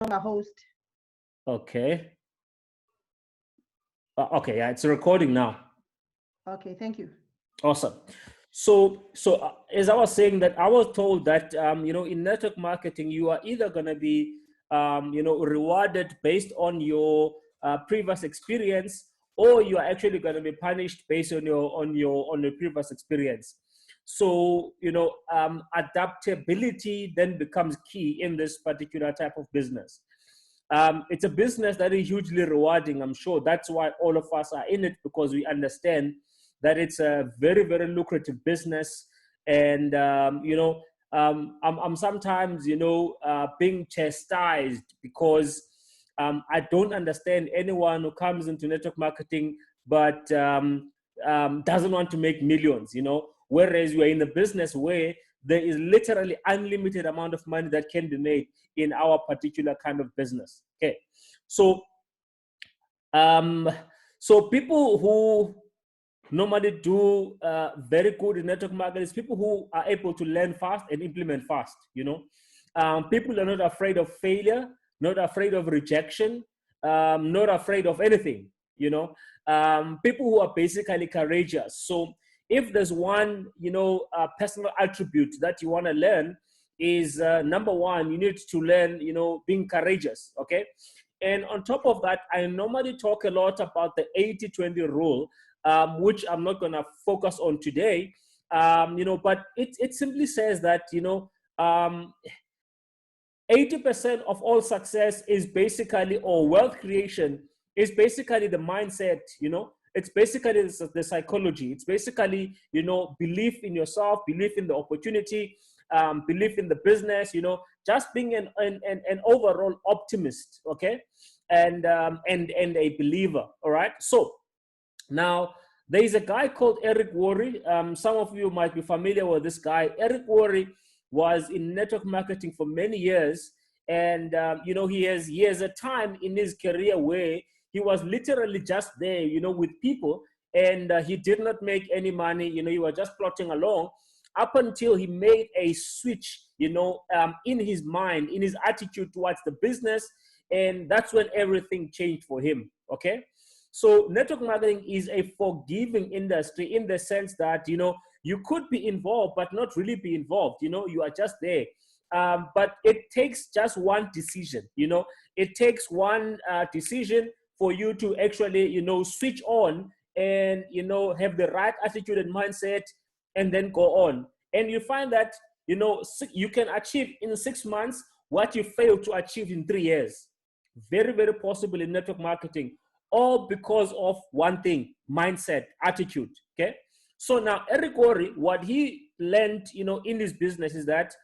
longer host. Okay. Okay, yeah, it's recording now. Okay, thank you. Awesome. So as I was saying, that I was told that in network marketing, you are either going to be rewarded based on your previous experience, or you are actually going to be punished based on your previous experience. So adaptability then becomes key in this particular type of business. It's a business that is hugely rewarding. I'm sure that's why all of us are in it, because we understand that it's a very, very lucrative business. And, I'm sometimes, being chastised because I don't understand anyone who comes into network marketing but doesn't want to make millions, whereas we're in the business where there is literally unlimited amount of money that can be made in our particular kind of business. Okay, so so people who normally do very good in network marketing is people who are able to learn fast and implement fast. People are not afraid of failure, not afraid of rejection, not afraid of anything. People who are basically courageous. So if there's one personal attribute that you want to learn, is number one, you need to learn being courageous. Okay, and on top of that, I normally talk a lot about the 80-20 rule, which I'm not going to focus on today. But it simply says that 80% of all success is basically, or wealth creation is basically the mindset. It's basically the psychology. It's basically belief in yourself, belief in the opportunity, belief in the business. Just being an overall optimist. Okay, and a believer. All right, so now, there is a guy called Eric Worre. Some of you might be familiar with this guy. Eric Worre was in network marketing for many years. And, he has a time in his career where he was literally just there, with people. And he did not make any money. He was just plodding along up until he made a switch, in his mind, in his attitude towards the business. And that's when everything changed for him. Okay. So network marketing is a forgiving industry in the sense that, you could be involved, but not really be involved. You are just there. But it takes just one decision. It takes one decision for you to actually, switch on and, have the right attitude and mindset and then go on. And you find that, you can achieve in 6 months what you failed to achieve in 3 years. Very, very possible in network marketing. All because of one thing: mindset, attitude. Okay, so now Eric Worre, what he learned, in his business is that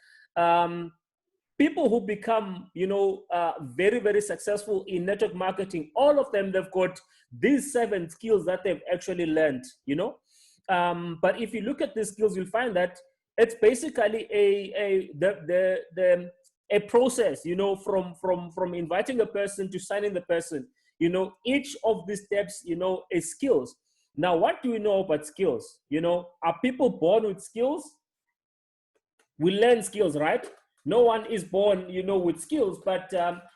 people who become, very, very successful in network marketing, all of them, they've got these 7 skills that they've actually learned. But if you look at these skills, you'll find that it's basically a process, from inviting a person to signing the person. Each of these steps, is skills. Now, what do we know about skills? Are people born with skills? We learn skills, right? No one is born, with skills, but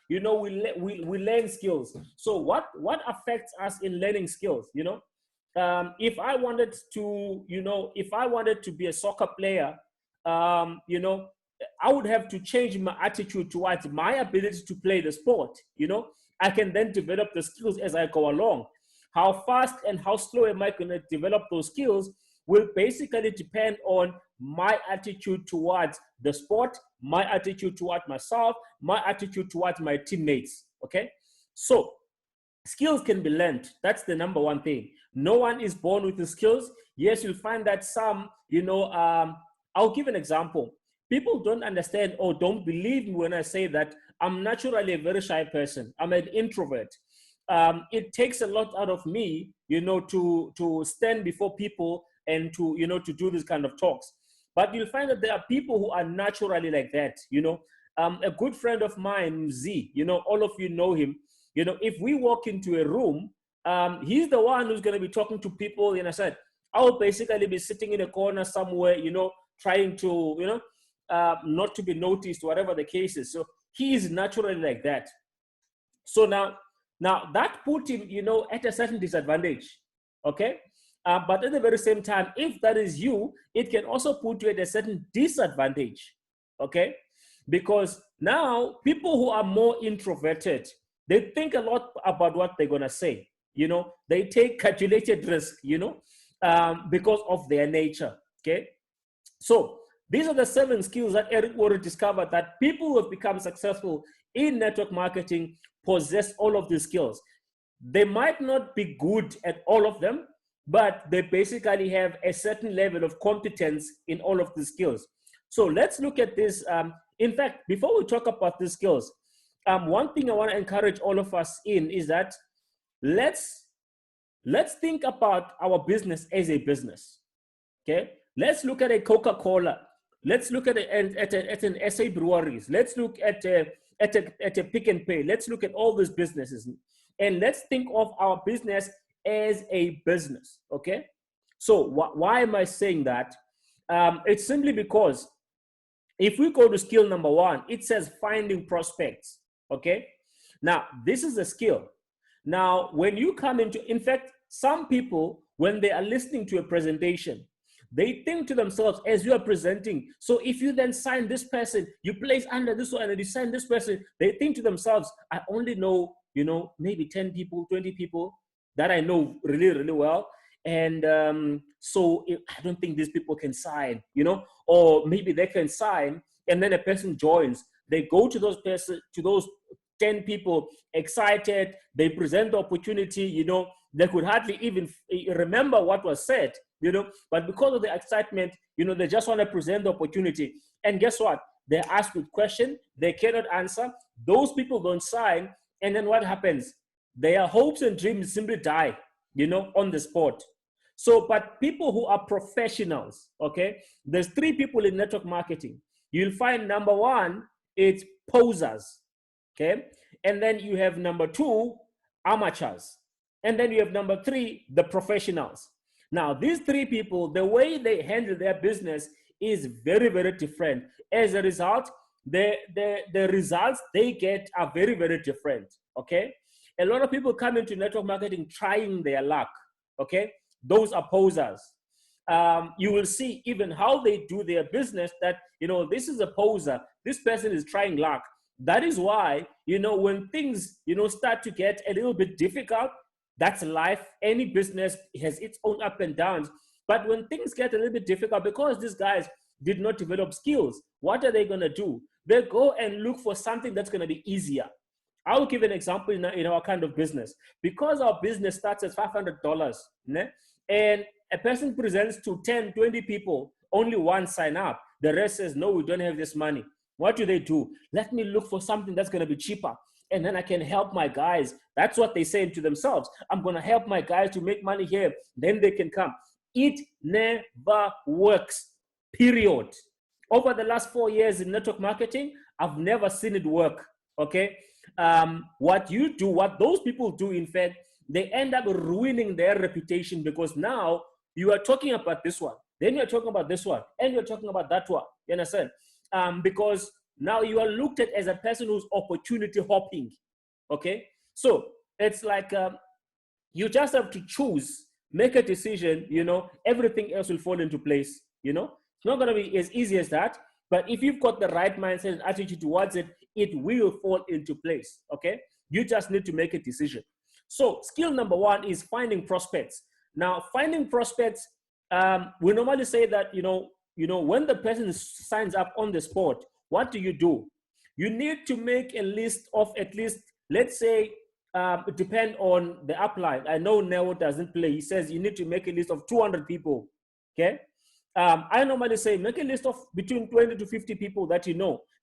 we learn skills. So what affects us in learning skills? If I wanted to be a soccer player, I would have to change my attitude towards my ability to play the sport. I can then develop the skills as I go along. How fast and how slow am I going to develop those skills will basically depend on my attitude towards the sport, my attitude towards myself, my attitude towards my teammates. Okay, so skills can be learned. That's the number one thing. No one is born with the skills. Yes, you'll find that some, I'll give an example. People don't understand or don't believe me when I say that I'm naturally a very shy person. I'm an introvert. It takes a lot out of me, to stand before people and to do this kind of talks. But you'll find that there are people who are naturally like that. A good friend of mine, Z, all of you know him. If we walk into a room, he's the one who's going to be talking to people. And I said, I will basically be sitting in a corner somewhere, trying to, not to be noticed, whatever the case is. So He is naturally like that. So now that put him, at a certain disadvantage. Okay. But at the very same time, if that is you, it can also put you at a certain disadvantage. Okay. Because now people who are more introverted, they think a lot about what they're going to say. They take calculated risk, because of their nature. Okay. So these are the 7 skills that Eric already discovered that people who have become successful in network marketing possess all of these skills. They might not be good at all of them, but they basically have a certain level of competence in all of the skills. So let's look at this. In fact, before we talk about these skills, one thing I want to encourage all of us in is that let's think about our business as a business. Okay, let's look at a Coca-Cola. Let's look at an SA Breweries. Let's look at a Pick and Pay. Let's look at all these businesses, and let's think of our business as a business. Okay, so why am I saying that? It's simply because if we go to skill number 1, it says finding prospects. Okay, now this is a skill. Now, when you come in fact, some people, when they are listening to a presentation, they think to themselves as you are presenting. So if you then sign this person, you place under this one, and you sign this person, they think to themselves, I only know, maybe 10 people, 20 people that I know really, really well. And so I don't think these people can sign, or maybe they can sign, and then a person joins. They go to those 10 people excited. They present the opportunity, they could hardly even remember what was said, but because of the excitement, they just want to present the opportunity. And guess what? They're asked with question, they cannot answer. Those people don't sign. And then what happens? Their hopes and dreams simply die, on the spot. So, but people who are professionals, okay, there's 3 people in network marketing. You'll find number 1, it's posers, okay? And then you have number 2, amateurs. And then you have number 3, the professionals. Now, these 3 people, the way they handle their business is very, very different. As a result, the results they get are very, very different, okay? A lot of people come into network marketing trying their luck, okay? Those are posers. You will see even how they do their business that, this is a poser. This person is trying luck. That is why, when things, start to get a little bit difficult, that's life. Any business has its own up and downs. But when things get a little bit difficult, because these guys did not develop skills, what are they going to do? They go and look for something that's going to be easier. I'll give an example in our kind of business. Because our business starts at $500, and a person presents to 10, 20 people, only 1 sign up. The rest says, no, we don't have this money. What do? Let me look for something that's going to be cheaper, and then I can help my guys. That's what they say to themselves. I'm going to help my guys to make money here. Then they can come. It never works, period. Over the last 4 years in network marketing, I've never seen it work, okay? What those people do, in fact, they end up ruining their reputation, because now you are talking about this one, then you're talking about this one, and you're talking about that one. You understand? Because now you are looked at as a person who's opportunity hopping. Okay, so it's like you just have to choose, make a decision. Everything else will fall into place. It's not going to be as easy as that, but if you've got the right mindset and attitude towards it, it will fall into place. Okay, you just need to make a decision. So skill number 1 is finding prospects. Now, finding prospects, we normally say that, when the person signs up on the spot, what do? You need to make a list of at least, let's say, depend on the upline. I know Neo doesn't play. He says you need to make a list of 200 people, okay? I normally say make a list of between 20 to 50 people that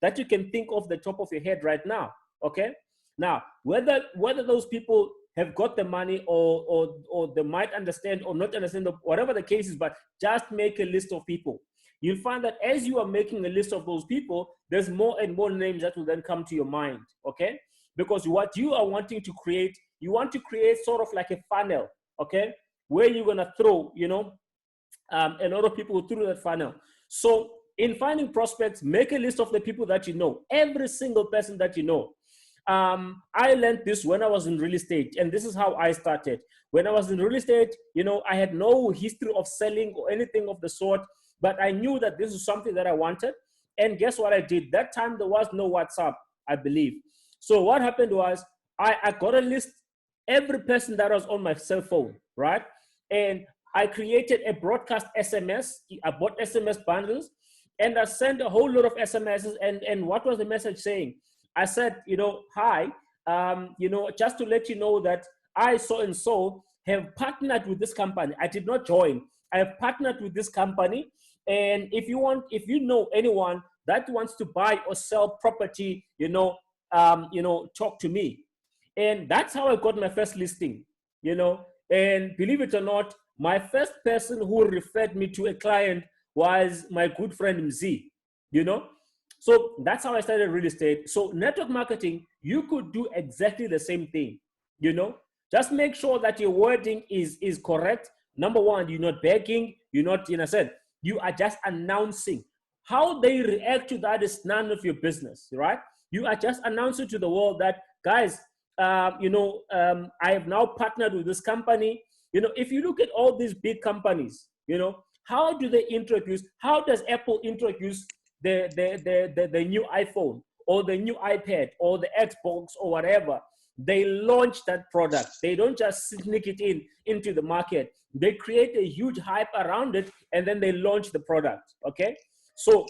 that you can think of the top of your head right now, okay? Now, whether those people have got the money or they might understand or not understand, whatever the case is, but just make a list of people. You'll find that as you are making a list of those people, there's more and more names that will then come to your mind, okay? Because what you are wanting to create, you want to create sort of like a funnel, okay? Where you're going to throw, a lot of people through that funnel. So in finding prospects, make a list of the people that you know, every single person that you know. I learned this when I was in real estate, and this is how I started. When I was in real estate, you know, I had no history of selling or anything of the sort, but I knew that this is something that I wanted. And guess what I did? That time there was no WhatsApp, I believe. So what happened was I got a list, every person that was on my cell phone, right? And I created a broadcast SMS. I bought SMS bundles, and I sent a whole lot of SMSs. And what was the message saying? I said, you know, hi, you know, just to let you know that I so and so have partnered with this company. I did not join. I have partnered with this company, and if you know anyone that wants to buy or sell property, you know, talk to me. And that's how I got my first listing, you know. And believe it or not, my first person who referred me to a client was my good friend Mz, you know. So that's how I started real estate. So network marketing, you could do exactly the same thing, you know. Just make sure that your wording is correct. Number one, you're not begging, you're not, you know, said, you are just announcing. How they react to that is none of your business, right? You are just announcing to the world that, guys, I have now partnered with this company. You know, if you look at all these big companies, you know, how do they introduce, how does Apple introduce the new iPhone or the new iPad or the Xbox or whatever? They launch that product. They don't just sneak it into the market. They create a huge hype around it, and then they launch the product, okay? So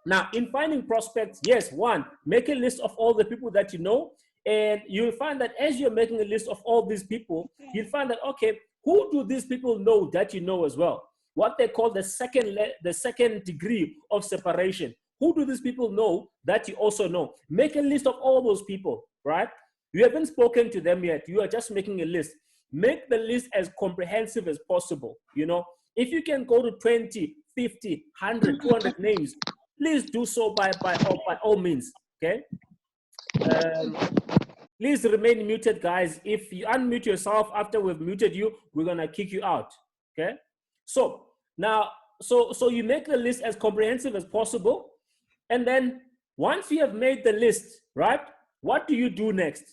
now in finding prospects, yes, one, make a list of all the people that you know, and you'll find that as you're making a list of all these people, you'll find that, okay, who do these people know that you know as well? What they call the second degree of separation. Who do these people know that you also know? Make a list of all those people, right? You haven't spoken to them yet. You are just making a list. Make the list as comprehensive as possible. You know, if you can go to 20, 50, 100, 200 names, please do so by all means, okay? Please remain muted, guys. If you unmute yourself after we've muted you, we're gonna kick you out, okay? So now, so you make the list as comprehensive as possible, and then once you have made the list, right, what do you do next?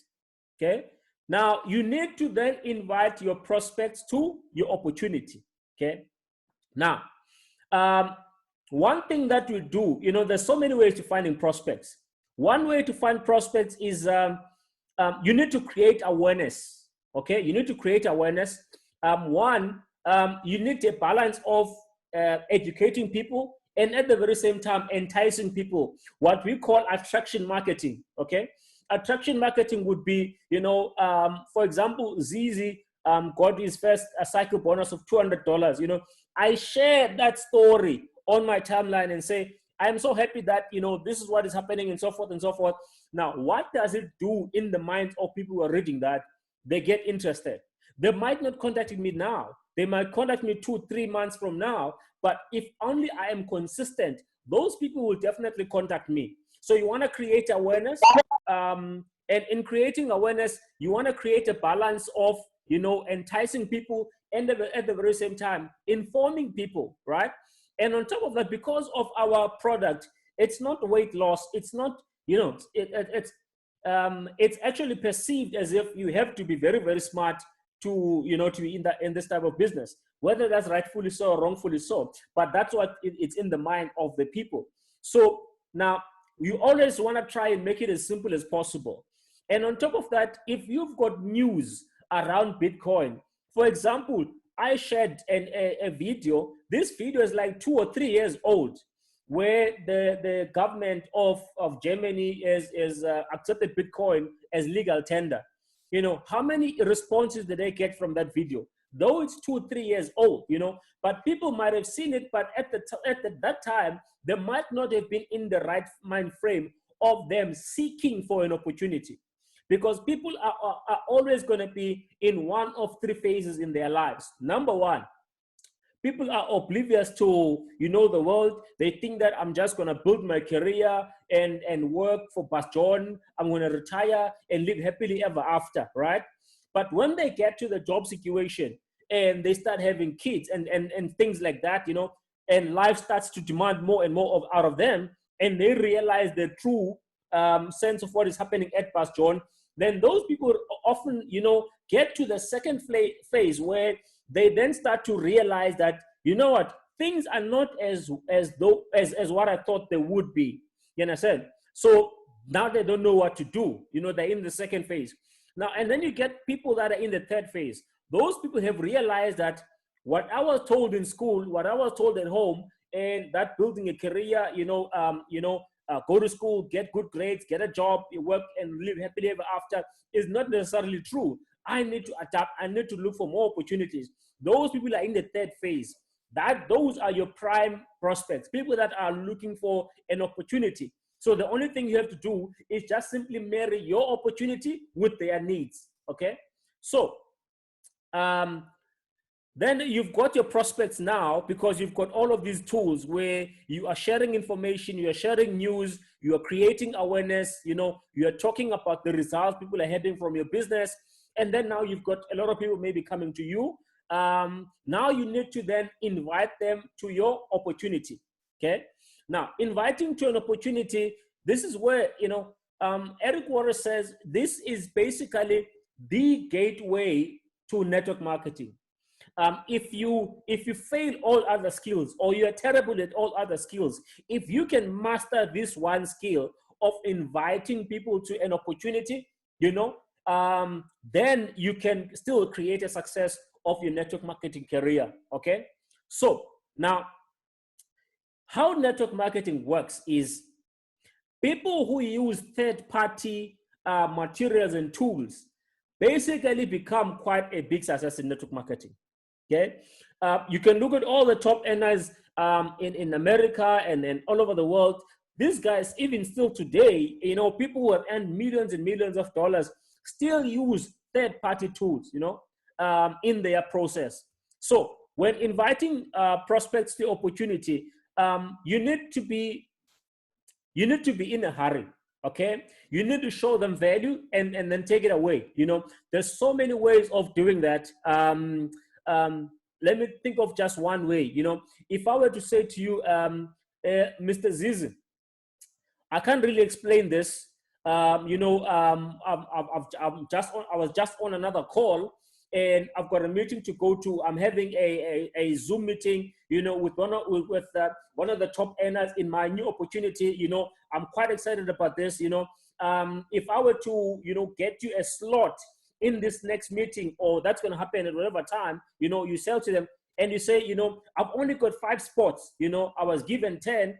Okay, now you need to then invite your prospects to your opportunity. Okay, now one thing that we do, you know, there's so many ways to finding prospects. One way to find prospects is you need to create awareness. Okay, you need to create awareness. You need a balance of educating people and at the very same time enticing people, what we call attraction marketing. Okay, attraction marketing would be, you know, for example, Zizi got his first cycle bonus of $200. You know, I share that story on my timeline and say, I'm so happy that, you know, this is what is happening and so forth and so forth. Now, what does it do in the minds of people who are reading that? They get interested. They might not contact me now. They might contact me 2-3 months from now. But if only I am consistent, those people will definitely contact me. So you want to create awareness. And in creating awareness, you want to create a balance of, you know, enticing people and at the very same time, informing people, right? And on top of that, because of our product, it's not weight loss. It's not, you know, it's actually perceived as if you have to be very, very smart to, you know, to be in this type of business, whether that's rightfully so or wrongfully so. But that's what it's in the mind of the people. So now you always want to try and make it as simple as possible. And on top of that, if you've got news around Bitcoin, for example, I shared a video. This video is like 2 or 3 years old, where the government of Germany is accepted Bitcoin as legal tender. You know, how many responses did they get from that video? Though it's 2 or 3 years old, you know, but people might have seen it, but at that time, they might not have been in the right mind frame of them seeking for an opportunity. Because people are always going to be in one of 3 phases in their lives. Number one, people are oblivious to, you know, the world. They think that I'm just going to build my career and work for Bastion. I'm going to retire and live happily ever after, right? But when they get to the job situation and they start having kids and things like that, you know, and life starts to demand more and more out of them, and they realize the true sense of what is happening at Past John, then those people often, get to the second phase where they then start to realize that, you know what, things are not as what I thought they would be. You understand? So now they don't know what to do. They're in the second phase. Now, and then you get people that are in the third phase. Those people have realized that what I was told in school, what I was told at home, and that building a career, go to school, get good grades, get a job, you work and live happily ever after, is not necessarily true. I need to adapt. I need to look for more opportunities. Those people are in the third phase. Those are your prime prospects, people that are looking for an opportunity. So the only thing you have to do is just simply marry your opportunity with their needs. Okay. So then you've got your prospects now, because you've got all of these tools where you are sharing information, you are sharing news, you are creating awareness, you are talking about the results people are having from your business. And then now you've got a lot of people maybe coming to you. Now you need to then invite them to your opportunity. Okay. Now, inviting to an opportunity, this is where, Eric Waters says this is basically the gateway to network marketing. If you fail all other skills, or you're terrible at all other skills, if you can master this one skill of inviting people to an opportunity, then you can still create a success of your network marketing career. Okay. So now, how network marketing works is people who use third-party materials and tools basically become quite a big success in network marketing. Okay, you can look at all the top earners in America and all over the world. These guys, even still today, people who have earned millions and millions of dollars still use third-party tools, in their process. So when inviting prospects to opportunity, you need to be in a hurry. Okay, you need to show them value and then take it away. There's so many ways of doing that. Let me think of just one way. If I were to say to you, Mr. Zizi, I can't really explain this. I was just on another call, and I've got a meeting to go to. I'm having a Zoom meeting, with one of the top earners in my new opportunity. I'm quite excited about this. If I were to, get you a slot in this next meeting, or that's going to happen at whatever time, you sell to them and you say, I've only got 5 spots. I was given 10,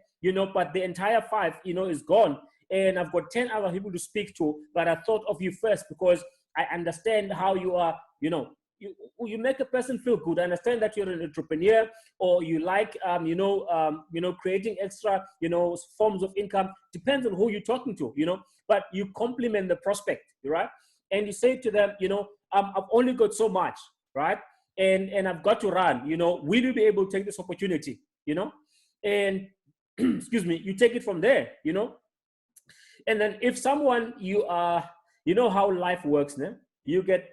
but the entire 5, is gone. And I've got 10 other people to speak to, but I thought of you first because I understand how you are, you make a person feel good. I understand that you're an entrepreneur, or you like, creating extra, forms of income. Depends on who you're talking to, but you compliment the prospect, right? And you say to them, I've only got so much, right? And I've got to run, will you be able to take this opportunity, and excuse me, you take it from there, and then if someone you know how life works, né? You get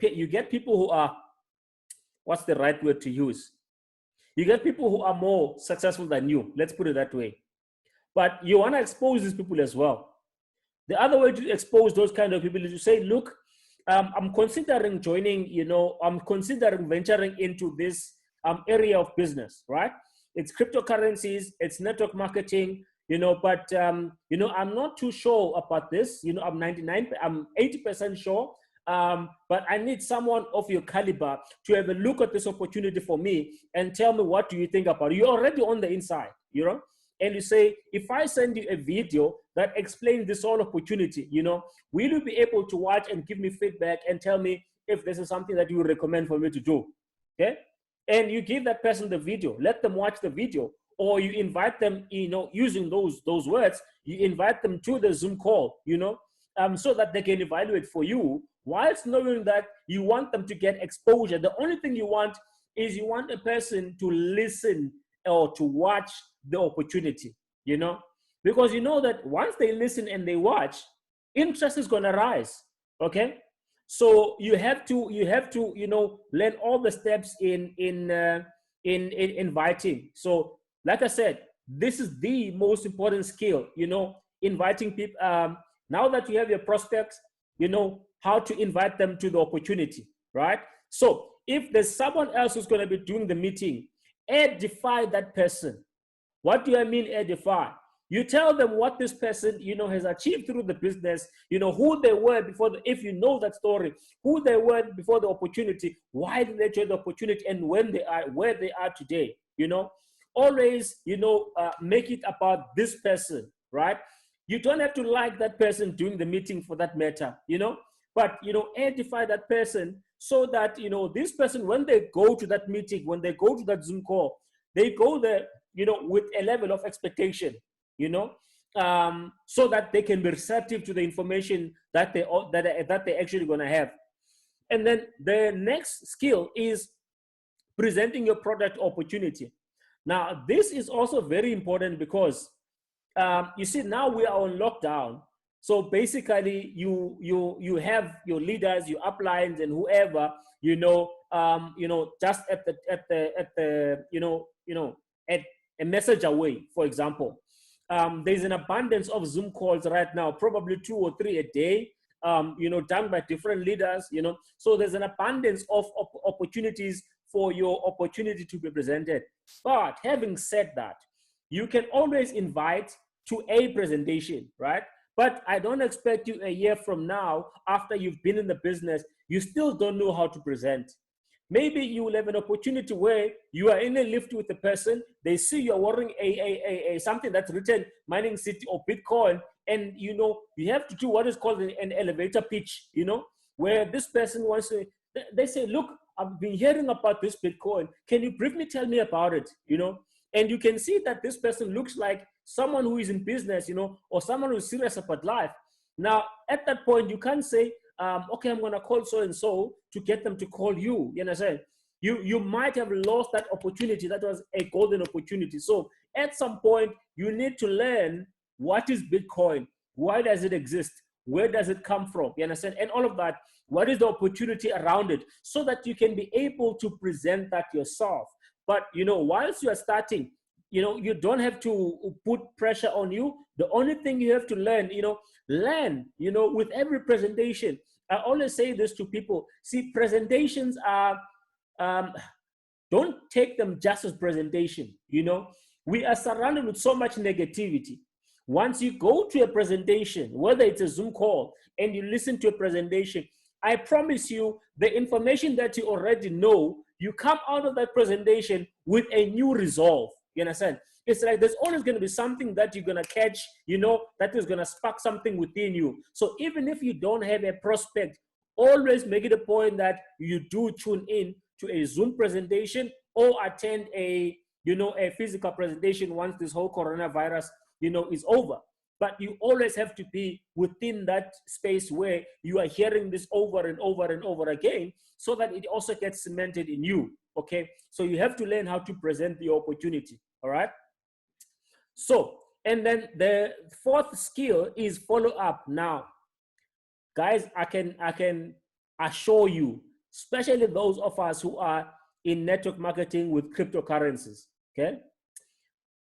people who are, what's the right word to use? You get people who are more successful than you. Let's put it that way. But you want to expose these people as well. The other way to expose those kind of people is to say, look, I'm considering joining, I'm considering venturing into this area of business, right? It's cryptocurrencies, it's network marketing, but, I'm not too sure about this. I'm 80% sure. But I need someone of your caliber to have a look at this opportunity for me and tell me, what do you think about it? You're already on the inside, and you say, if I send you a video that explains this whole opportunity, will you be able to watch and give me feedback and tell me if this is something that you would recommend for me to do? Okay. And you give that person the video, let them watch the video, or you invite them, using those words, you invite them to the Zoom call, so that they can evaluate for you, whilst knowing that you want them to get exposure. The only thing you want is you want a person to listen or to watch the opportunity, because that once they listen and they watch, interest is going to rise. Okay. So you have to learn all the steps in inviting. So like I said, this is the most important skill, you know, inviting people. Now that you have your prospects, you know how to invite them to the opportunity, right? So if there's someone else who's going to be doing the meeting, edify that person. What do I mean edify? You tell them what this person, you know, has achieved through the business, you know, who they were before, if you know that story, who they were before the opportunity, why did they join the opportunity, and when they are, where they are today, you know. Always, you know, make it about this person, right? You don't have to like that person doing the meeting for that matter, you know, but, you know, edify that person so that, you know, this person, when they go to that meeting, when they go to that Zoom call, they go there, you know, with a level of expectation, you know, so that they can be receptive to the information that they actually going to have. And then the next skill is presenting your product opportunity. Now, this is also very important because you see, now we are on lockdown. So basically, you have your leaders, your uplines, and whoever, you know, just at the at a message away. For example, there's an abundance of Zoom calls right now, probably 2 or 3 a day. You know, done by different leaders. You know, so there's an abundance of opportunities for your opportunity to be presented. But having said that, you can always invite to a presentation, right? But I don't expect you a year from now, after you've been in the business, you still don't know how to present. Maybe you will have an opportunity where you are in a lift with a person, they see you're wearing a something that's written mining city or Bitcoin, and you know, you have to do what is called an elevator pitch, you know, where this person wants to, they say, look, I've been hearing about this Bitcoin. Can you briefly tell me about it? You know, and you can see that this person looks like someone who is in business, you know, or someone who's serious about life. Now, at that point, you can't say, okay, I'm going to call so-and-so to get them to call you. You understand? You might have lost that opportunity. That was a golden opportunity. So at some point, you need to learn what is Bitcoin? Why does it exist? Where does it come from? You understand? And all of that. What is the opportunity around it? So that you can be able to present that yourself. But, you know, whilst you are starting, you know, you don't have to put pressure on you. The only thing you have to learn, you know, with every presentation. I always say this to people. See, presentations are, don't take them just as presentation. You know, we are surrounded with so much negativity. Once you go to a presentation, whether it's a Zoom call, and you listen to a presentation, I promise you, the information that you already know, you come out of that presentation with a new resolve. You understand? It's like there's always going to be something that you're going to catch, you know, that is going to spark something within you. So even if you don't have a prospect, always make it a point that you do tune in to a Zoom presentation or attend a physical presentation once this whole coronavirus, you know, is over. But you always have to be within that space where you are hearing this over and over and over again, so that it also gets cemented in you. Okay, so you have to learn how to present the opportunity. All right. So, and then the fourth skill is follow up. Now, guys, I can assure you, especially those of us who are in network marketing with cryptocurrencies. Okay,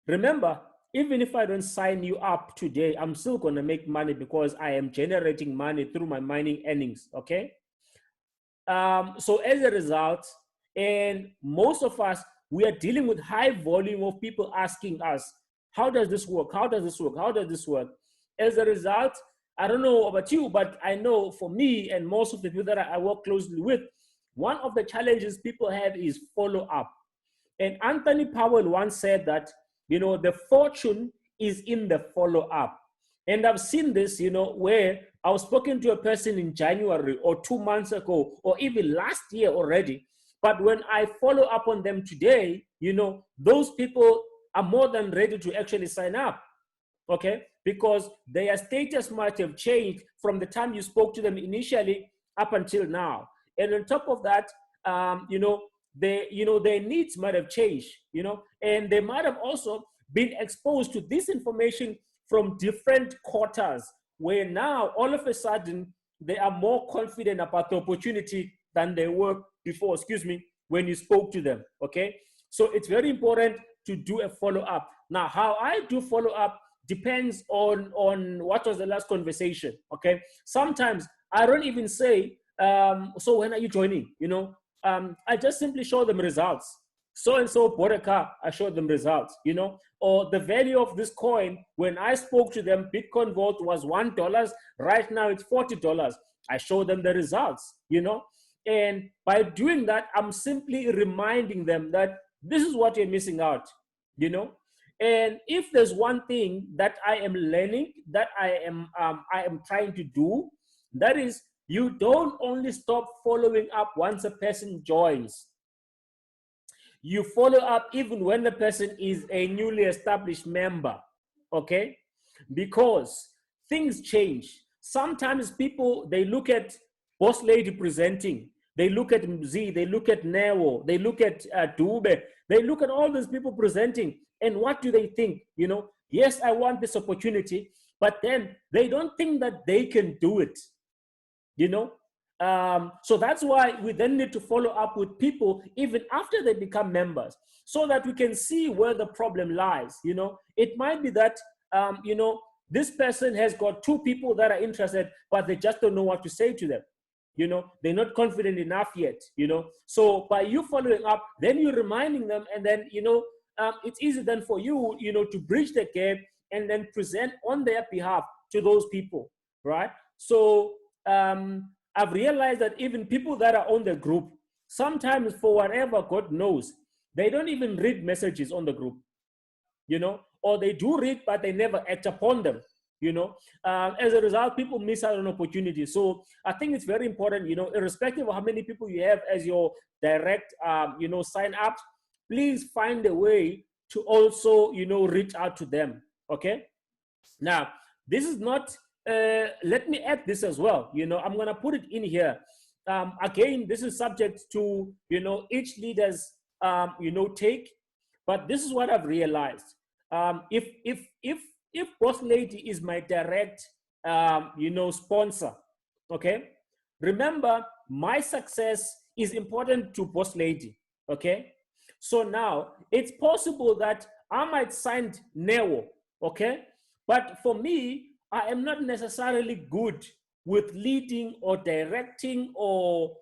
remember, even if I don't sign you up today, I'm still going to make money because I am generating money through my mining earnings. Okay. So as a result, and most of us, we are dealing with high volume of people asking us, how does this work? How does this work? How does this work? As a result, I don't know about you, but I know for me and most of the people that I work closely with, one of the challenges people have is follow up. And Anthony Powell once said that, you know, the fortune is in the follow up. And I've seen this, you know, where I was speaking to a person in January or 2 months ago, or even last year already. But when I follow up on them today, you know, those people are more than ready to actually sign up. Okay, because their status might have changed from the time you spoke to them initially up until now. And on top of that, their needs might have changed, you know, and they might have also been exposed to this information from different quarters, where now all of a sudden they are more confident about the opportunity than they were before, when you spoke to them. Okay, so it's very important to do a follow-up. Now, how I do follow-up depends on what was the last conversation, okay? Sometimes I don't even say, so when are you joining? I just simply show them results. So-and-so bought a car, I showed them results, or the value of this coin, when I spoke to them, Bitcoin Vault was $1, right now it's $40. I show them the results, and by doing that, I'm simply reminding them that this is what you're missing out, and if there's one thing that I am learning, that I am trying to do, that is, you don't only stop following up once a person joins. You follow up even when the person is a newly established member, okay? Because things change. Sometimes people, they look at Boss Lady presenting, they look at Mz, they look at Neo, they look at Dube, they look at all these people presenting, and what do they think? Yes, I want this opportunity, but then they don't think that they can do it, so that's why we then need to follow up with people even after they become members, so that we can see where the problem lies. It might be that, this person has got 2 people that are interested, but they just don't know what to say to them. They're not confident enough yet, So by you following up, then you're reminding them, and then, it's easy then for you, to bridge the gap and then present on their behalf to those people, right? So, I've realized that even people that are on the group, sometimes for whatever God knows, they don't even read messages on the group, or they do read, but they never act upon them, As a result, people miss out on opportunities. So I think it's very important, irrespective of how many people you have as your direct, sign up, please find a way to also, reach out to them, okay? Now, this is not, let me add this as well. I'm going to put it in here. Again, this is subject to, each leader's, take. But this is what I've realized. If Boss Lady is my direct, sponsor, okay? Remember, my success is important to Boss Lady, okay? So now, it's possible that I might sign Neo, okay? But for me, I am not necessarily good with leading or directing or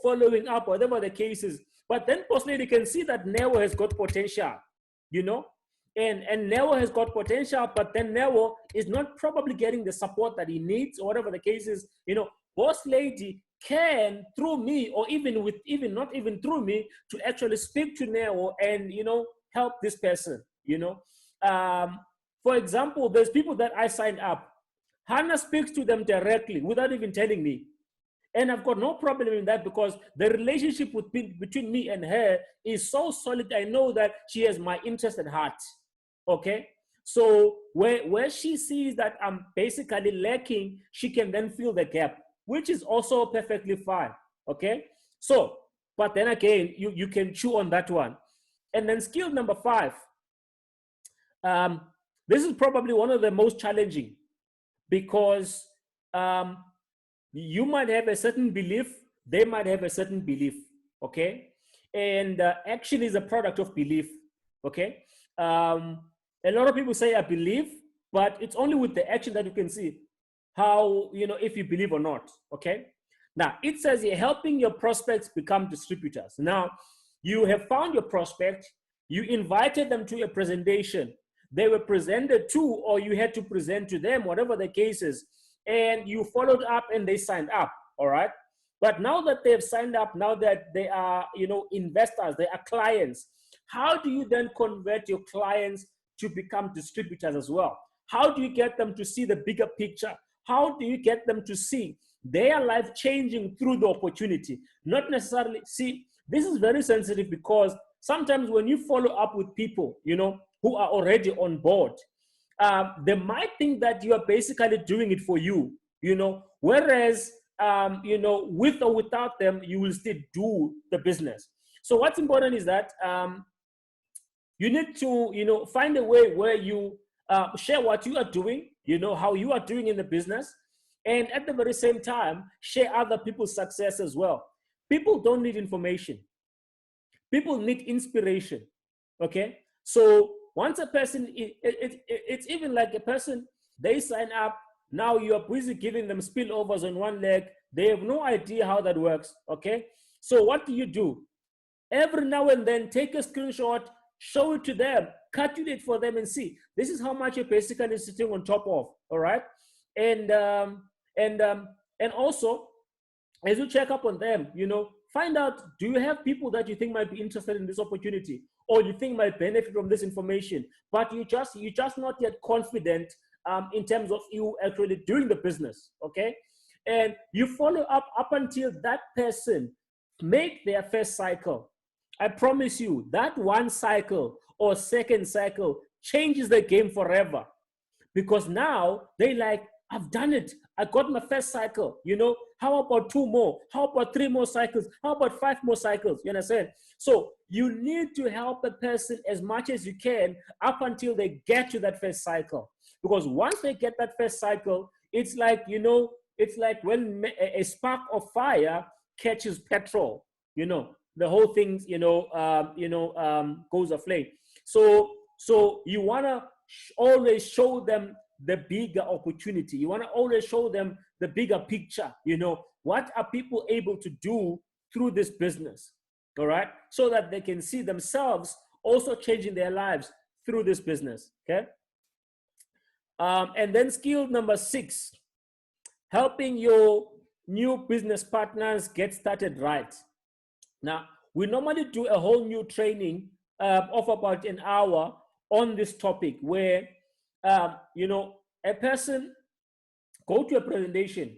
following up, whatever the case is. But then Boss Lady can see that Neo has got potential, and Neo has got potential, but then Neo is not probably getting the support that he needs, or whatever the case is. Boss Lady can, through me, or even not even through me, to actually speak to Neo and help this person. For example, there's people that I signed up. Hannah speaks to them directly without even telling me. And I've got no problem in that, because the relationship between me and her is so solid. I know that she has my interest at heart. Okay? So where she sees that I'm basically lacking, she can then fill the gap, which is also perfectly fine. Okay? So, but then again, you can chew on that one. And then skill number 5. This is probably one of the most challenging, because you might have a certain belief, they might have a certain belief, okay? And action is a product of belief, okay? A lot of people say I believe, but it's only with the action that you can see how, if you believe or not, okay? Now, it says you're helping your prospects become distributors. Now, you have found your prospect, you invited them to a presentation, they were presented to, or you had to present to them, whatever the case is, and you followed up and they signed up, all right? But now that they've signed up, now that they are, investors, they are clients, how do you then convert your clients to become distributors as well? How do you get them to see the bigger picture? How do you get them to see their life changing through the opportunity? Not necessarily, see, this is very sensitive, because sometimes when you follow up with people, who are already on board, they might think that you are basically doing it for you, whereas, with or without them, you will still do the business. So what's important is that you need to, find a way where you share what you are doing, how you are doing in the business, and at the very same time, share other people's success as well. People don't need information. People need inspiration, okay? So once a person, it's even like a person, they sign up, now you're busy giving them spillovers on one leg. They have no idea how that works, okay? So what do? Every now and then, take a screenshot, show it to them, calculate for them and see. This is how much you're basically sitting on top of, all right? And, and, um, and also, as you check up on them, find out, do you have people that you think might be interested in this opportunity, or you think might benefit from this information, but you just not yet confident in terms of you actually doing the business, okay? And you follow up until that person make their first cycle. I promise you that one cycle or second cycle changes the game forever, because now they like, I've done it. I got my first cycle, how about 2 more? How about 3 more cycles? How about 5 more cycles? You understand? So you need to help a person as much as you can up until they get to that first cycle. Because once they get that first cycle, it's like, it's like when a spark of fire catches petrol, the whole thing, goes aflame. So you want to always show them the bigger opportunity. You want to always show them the bigger picture. What are people able to do through this business? All right. So that they can see themselves also changing their lives through this business. Okay. And then skill number 6, helping your new business partners get started right. Now, we normally do a whole new training of about an hour on this topic where, a person go to a presentation,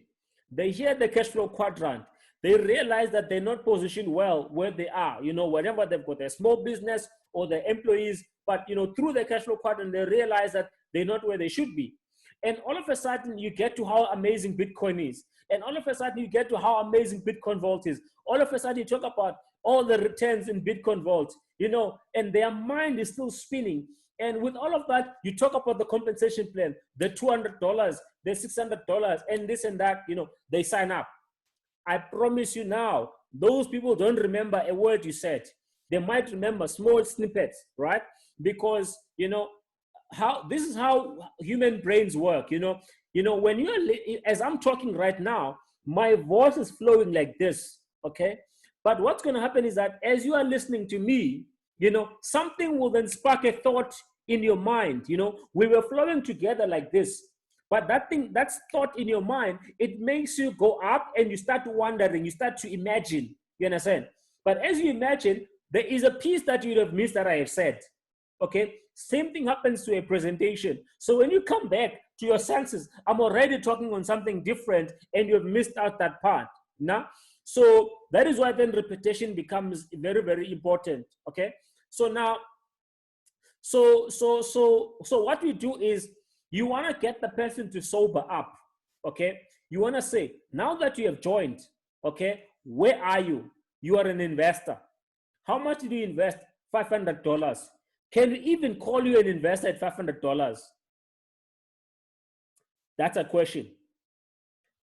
they hear the cash flow quadrant, they realize that they're not positioned well where they are, whenever they've got their small business or their employees, but, through the cash flow quadrant, they realize that they're not where they should be. And all of a sudden, you get to how amazing Bitcoin is. And all of a sudden, you get to how amazing Bitcoin Vault is. All of a sudden, you talk about all the returns in Bitcoin Vault, and their mind is still spinning. And with all of that, you talk about the compensation plan, the $200, the $600, and this and that, they sign up. I promise you now, those people don't remember a word you said. They might remember small snippets, right? Because, this is how human brains work, when you're, as I'm talking right now, my voice is flowing like this, okay? But what's going to happen is that as you are listening to me, something will then spark a thought in your mind. We were flowing together like this, but that's thought in your mind, it makes you go up and you start wondering, you start to imagine, you understand? But as you imagine, there is a piece that you'd have missed that I have said, okay? Same thing happens to a presentation. So when you come back to your senses, I'm already talking on something different and you've missed out that part. Now, so that is why then repetition becomes very, very important. Okay. So now, so what we do is you want to get the person to sober up. Okay. You want to say, now that you have joined, okay, where are you? You are an investor. How much did you invest? $500. Can we even call you an investor at $500? That's a question.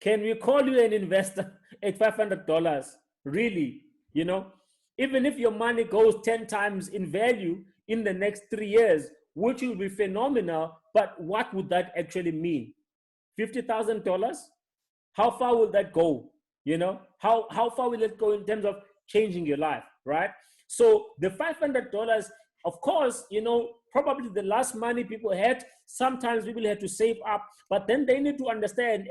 Can we call you an investor at $500? Really? Even if your money goes 10 times in value in the next 3 years, which will be phenomenal, but what would that actually mean? $50,000? How far will that go? How far will it go in terms of changing your life, right? So the $500, of course, probably the last money people had, sometimes people had to save up, but then they need to understand,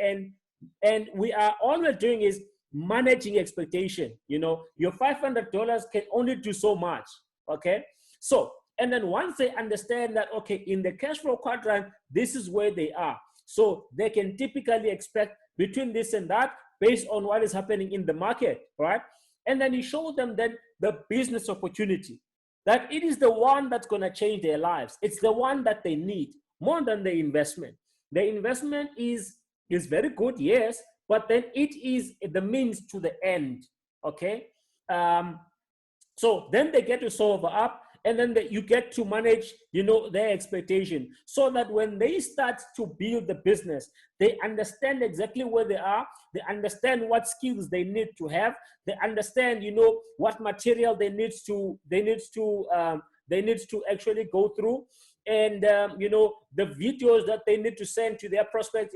and we are, all we're doing is managing expectation. Your $500 can only do so much, okay? So, and then once they understand that, okay, in the cash flow quadrant, this is where they are. So they can typically expect between this and that based on what is happening in the market, right? And then you show them then the business opportunity, that it is the one that's going to change their lives. It's the one that they need more than the investment. The investment is very good, yes, but then it is the means to the end, okay? So then they get to solve up, and then you get to manage, their expectation, so that when they start to build the business, they understand exactly where they are. They understand what skills they need to have. They understand, what material they need to they need to actually go through, and the videos that they need to send to their prospects,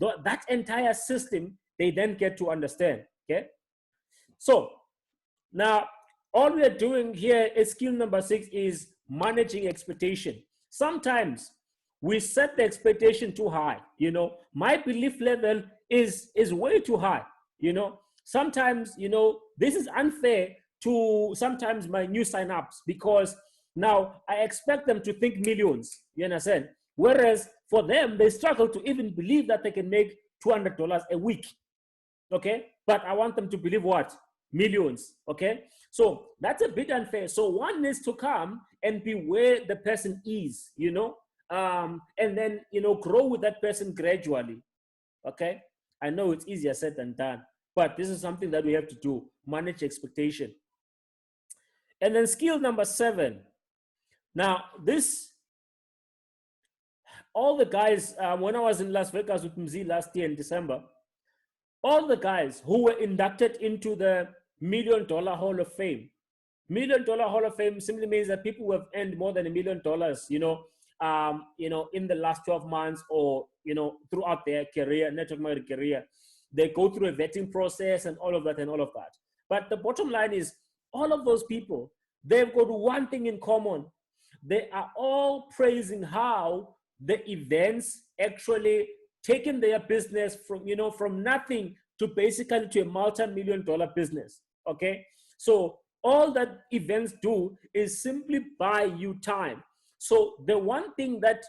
that entire system, they then get to understand. Okay, so now all we are doing here is skill number 6 is managing expectation. Sometimes we set the expectation too high. My belief level is way too high. Sometimes this is unfair to sometimes my new sign-ups, because now I expect them to think millions, you understand? Whereas for them, they struggle to even believe that they can make $200 a week. Okay, but I want them to believe what? Millions. Okay, so that's a bit unfair. So one needs to come and be where the person is, and then grow with that person gradually. Okay, I know it's easier said than done, but this is something that we have to do: manage expectation. And then skill number 7. Now this, all the guys, when I was in Las Vegas with Mzi last year in December, all the guys who were inducted into the $1 Million Hall of Fame. $1 Million Hall of Fame simply means that people who have earned more than $1 million, in the last 12 months, or throughout their career, network marketing career, they go through a vetting process and all of that and all of that. But the bottom line is, all of those people, they've got one thing in common. They are all praising how the events actually taken their business from nothing to basically to a multi-million-dollar business. Okay, so all that events do is simply buy you time. So the one thing that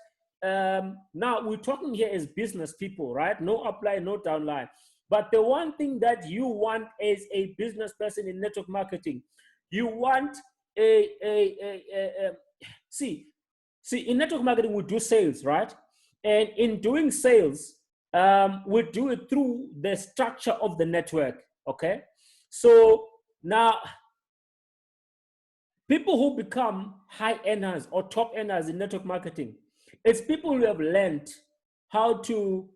now we're talking here is business people, right? No upline, no downline. But the one thing that you want as a business person in network marketing, you want see, in network marketing, we do sales, right? And in doing sales, we do it through the structure of the network. Okay, so now people who become high earners or top earners in network marketing, it's people who have learned how to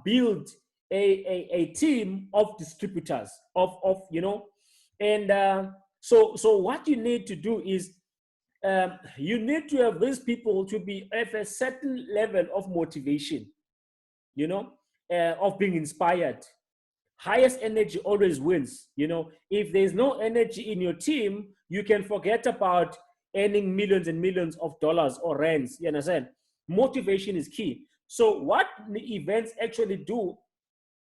build a team of distributors and so what you need to do is you need to have these people to be at a certain level of motivation, of being inspired. Highest energy always wins. If there's no energy in your team, you can forget about earning millions and millions of dollars or rands. You understand? Motivation is key. So what the events actually do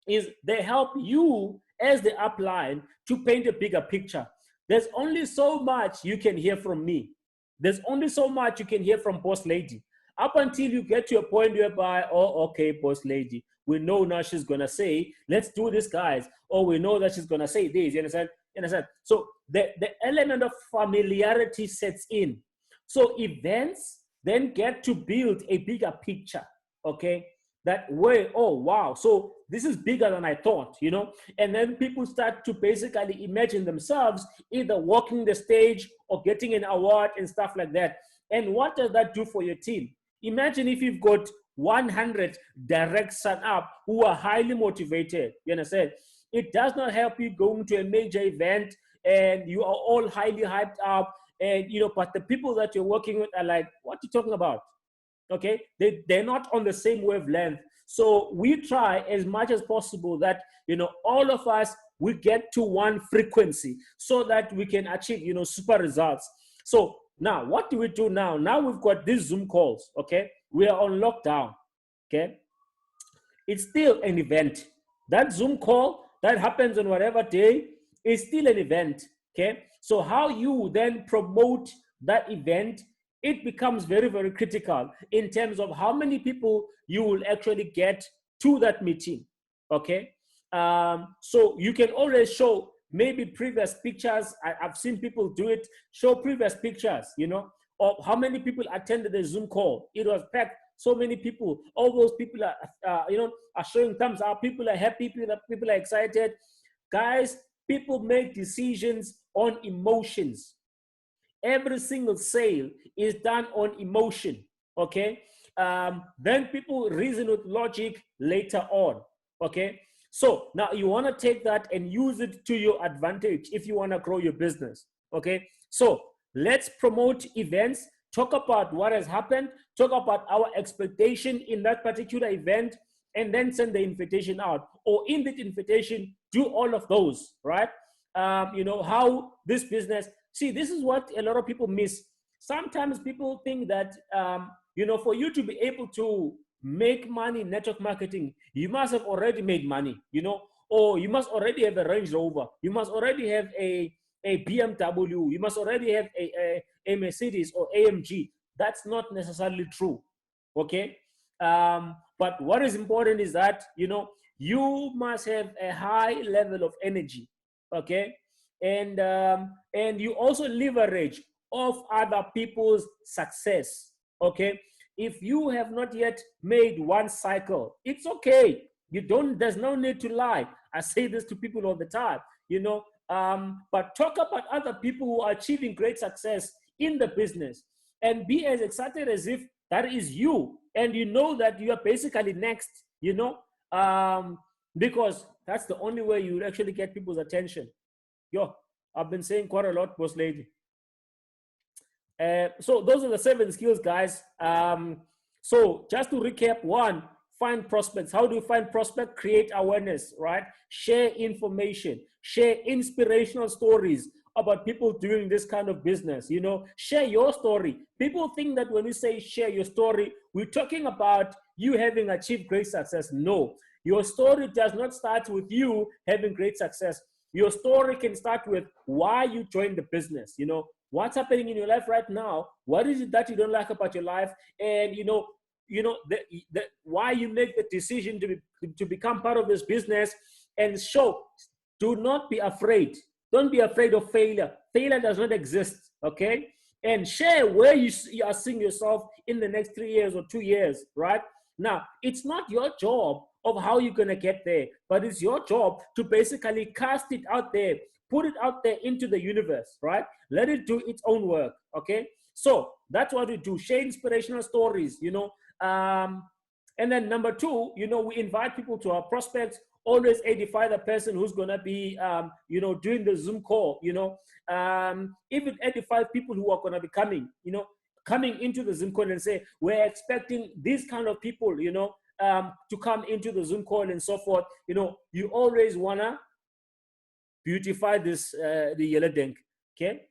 is they help you as the upline to paint a bigger picture. There's only so much you can hear from me. There's only so much you can hear from boss lady, up until you get to a point whereby, oh, okay, boss lady, we know now she's gonna say, let's do this, guys. Or we know that she's gonna say this. You understand? So the element of familiarity sets in. So events then get to build a bigger picture. Okay, that way, oh wow, so this is bigger than I thought, and then people start to basically imagine themselves either walking the stage or getting an award and stuff like that. And what does that do for your team? Imagine if you've got 100 direct sign-up who are highly motivated. You understand? It does not help you going to a major event and you are all highly hyped up, and but the people that you're working with are like, what are you talking about? Okay, they're not on the same wavelength. So we try as much as possible that all of us, we get to one frequency so that we can achieve super results. So now what do we do now? Now we've got these Zoom calls. Okay, we are on lockdown. Okay, it's still an event. That Zoom call that happens on whatever day is still an event. Okay, so how you then promote that event, it becomes very, very critical in terms of how many people you will actually get to that meeting. Okay, so you can always show maybe previous pictures. I've seen people do it. Show previous pictures, of how many people attended the Zoom call. It was packed. So many people. All those people are showing thumbs up. People are happy. People are excited. Guys, people make decisions on emotions. Every single sale is done on emotion. Okay, then people reason with logic later on. Okay, so now you want to take that and use it to your advantage if you want to grow your business. Okay, so let's promote events, talk about what has happened, talk about our expectation in that particular event, and then send the invitation out. Or in that invitation, do all of those, right? How this business, see, this is what a lot of people miss. Sometimes people think that, for you to be able to make money in network marketing, you must have already made money, or you must already have a Range Rover, you must already have a BMW, you must already have a Mercedes or AMG. That's not necessarily true, okay? But what is important is that, you must have a high level of energy, okay? And you also leverage of other people's success, okay? If you have not yet made one cycle, it's okay. There's no need to lie. I say this to people all the time, but talk about other people who are achieving great success in the business and be as excited as if that is you. And you know that you are basically next, because that's the only way you will actually get people's attention. I've been saying quite a lot, boss lady. So those are the 7 skills, guys. So just to recap: 1, find prospects. How do you find prospects? Create awareness, right? Share information, share inspirational stories about people doing this kind of business. Share your story. People think that when we say share your story, we're talking about you having achieved great success. No, your story does not start with you having great success. Your story can start with why you joined the business. What's happening in your life right now? What is it that you don't like about your life? And why you make the decision to become part of this business. And do not be afraid. Don't be afraid of failure. Failure does not exist, okay? And share where you are seeing yourself in the next 3 years or 2 years, right? Now, it's not your job of how you're going to get there, but it's your job to basically cast it out there, put it out there into the universe, right? Let it do its own work, okay? So that's what we do. Share inspirational stories, and then number 2, we invite people to our prospects. Always edify the person who's going to be, doing the Zoom call, even edify people who are going to be coming into the Zoom call and say, we're expecting these kind of people, to come into the Zoom call and so forth. You always want to beautify this, the yellow denk, okay?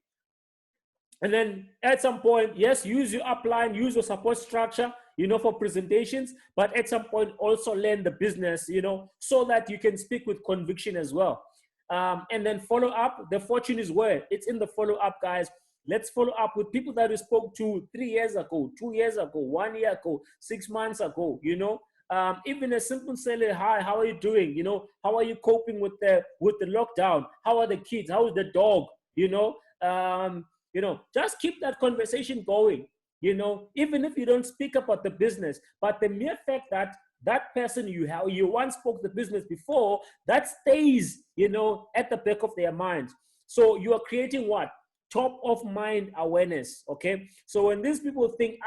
And then at some point, yes, use your upline, use your support structure, for presentations, but at some point also learn the business, so that you can speak with conviction as well. And then follow up. The fortune is where? It's in the follow up, guys. Let's follow up with people that we spoke to 3 years ago, 2 years ago, 1 year ago, 6 months ago, even a simple say, hi, how are you doing? How are you coping with the lockdown? How are the kids? How is the dog? Just keep that conversation going, even if you don't speak about the business, but the mere fact that that person you once spoke the business before, that stays, at the back of their mind. So you are creating what? Top of mind awareness, okay? So when these people think,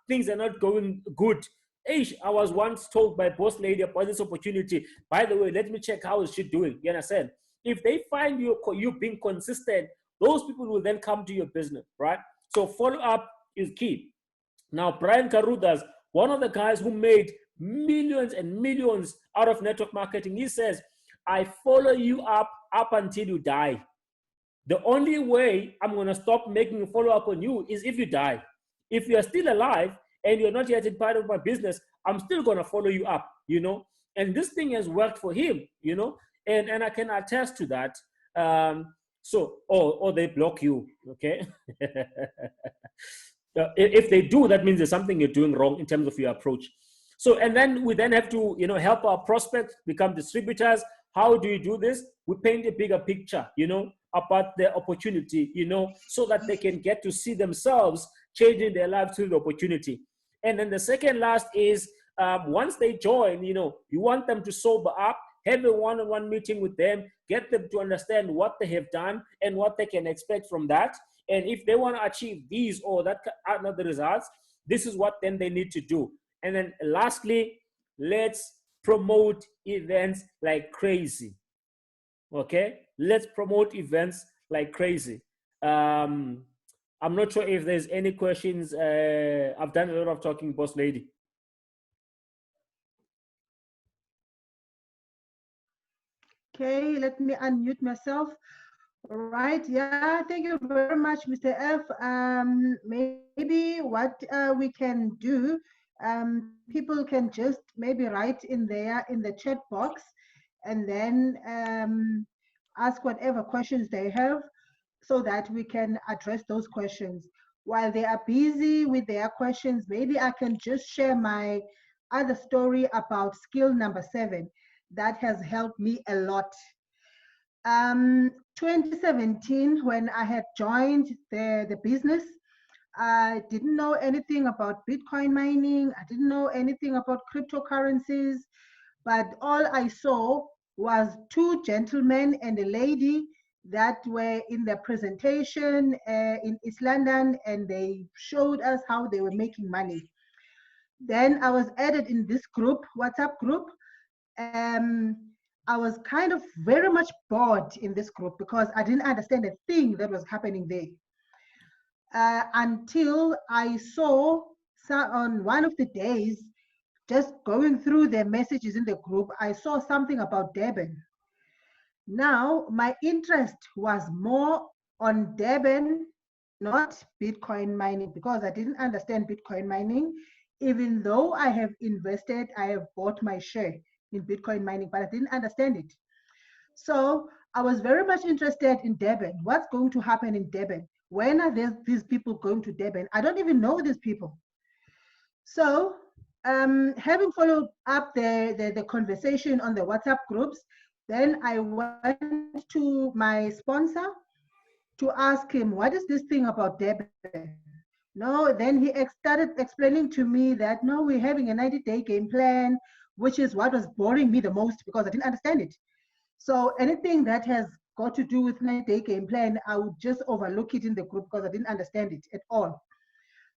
things are not going good, I was once told by boss lady about this opportunity. By the way, let me check how is she doing. You understand? If they find you being consistent, those people will then come to your business, right? So follow up is key. Now, Brian Caruthers, one of the guys who made millions and millions out of network marketing, he says, I follow you up until you die. The only way I'm going to stop making a follow-up on you is if you die. If you're still alive and you're not yet in part of my business, I'm still going to follow you up, And this thing has worked for him, and I can attest to that. Or they block you, okay? If they do, that means there's something you're doing wrong in terms of your approach. So, and then we have to, help our prospects become distributors. How do you do this? We paint a bigger picture, about the opportunity, so that they can get to see themselves changing their lives through the opportunity. And then the second last is, once they join, you want them to sober up, have a one-on-one meeting with them, get them to understand what they have done and what they can expect from that. And if they want to achieve these or that are the results, this is what then they need to do. And then lastly, let's promote events like crazy. Okay, let's promote events like crazy. I'm not sure if there's any questions. I've done a lot of talking, boss lady. Okay, let me unmute myself. All right, yeah, thank you very much, Mr. F. Maybe what we can do, people can just maybe write in the chat box, and then ask whatever questions they have, so that we can address those questions. While they are busy with their questions, maybe I can just share my other story about skill number 7 that has helped me a lot. 2017, when I had joined the business, I didn't know anything about Bitcoin mining. I didn't know anything about cryptocurrencies, but all I saw was two gentlemen and a lady that were in their presentation in East London, and they showed us how they were making money. Then I was added in this group, WhatsApp group. um, I was kind of very much bored in this group because I didn't understand a thing that was happening there. Until I saw on one of the days, just going through the messages in the group, I saw something about Durban. Now, my interest was more on Durban, not Bitcoin mining, because I didn't understand Bitcoin mining. Even though I have invested, I have bought my share in Bitcoin mining, but I didn't understand it. So I was very much interested in Durban. What's going to happen in Durban? When are these people going to Durban? I don't even know these people. So having followed up the conversation on the WhatsApp groups, then I went to my sponsor to ask him, what is this thing about Durban? No, then he started explaining to me that no, we're having a 90-day game plan, which is what was boring me the most because I didn't understand it. So anything that has got to do with 90-day game plan, I would just overlook it in the group because I didn't understand it at all.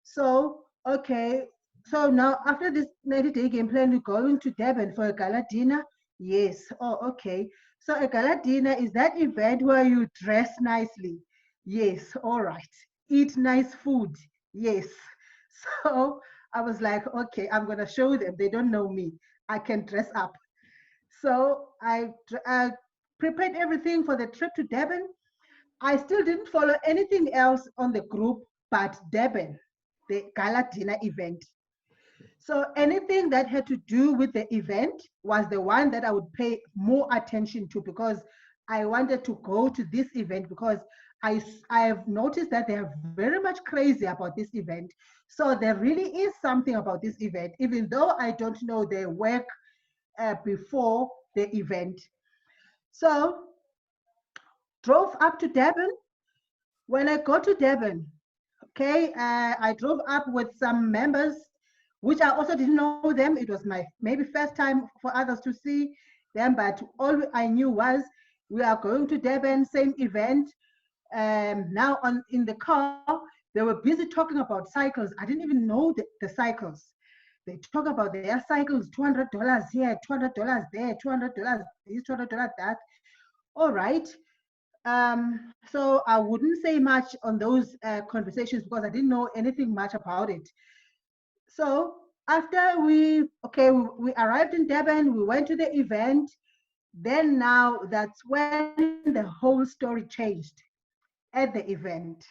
So, okay, so now after this 90-day game plan, we're going to Durban for a gala dinner. Yes, oh, okay. So a gala dinner is that event where you dress nicely. Yes, all right. Eat nice food. Yes. So I was like, okay, I'm gonna show them. They don't know me. I can dress up. So I prepared everything for the trip to Durban. I still didn't follow anything else on the group but Durban, the gala dinner event. So anything that had to do with the event was the one that I would pay more attention to, because I wanted to go to this event because I have noticed that they are very much crazy about this event. So there really is something about this event, even though I don't know their work before the event. So drove up to Durban. When I got to Durban, okay, I drove up with some members, which I also didn't know them. It was my maybe first time for others to see them, but all I knew was we are going to Durban, same event. Now in the car, they were busy talking about cycles. I didn't even know the cycles. They talk about their cycles, $200 here, $200 there, $200 this, $200 that. All right. So I wouldn't say much on those conversations because I didn't know anything much about it. So after we arrived in Durban, we went to the event. Then now that's when the whole story changed at the event.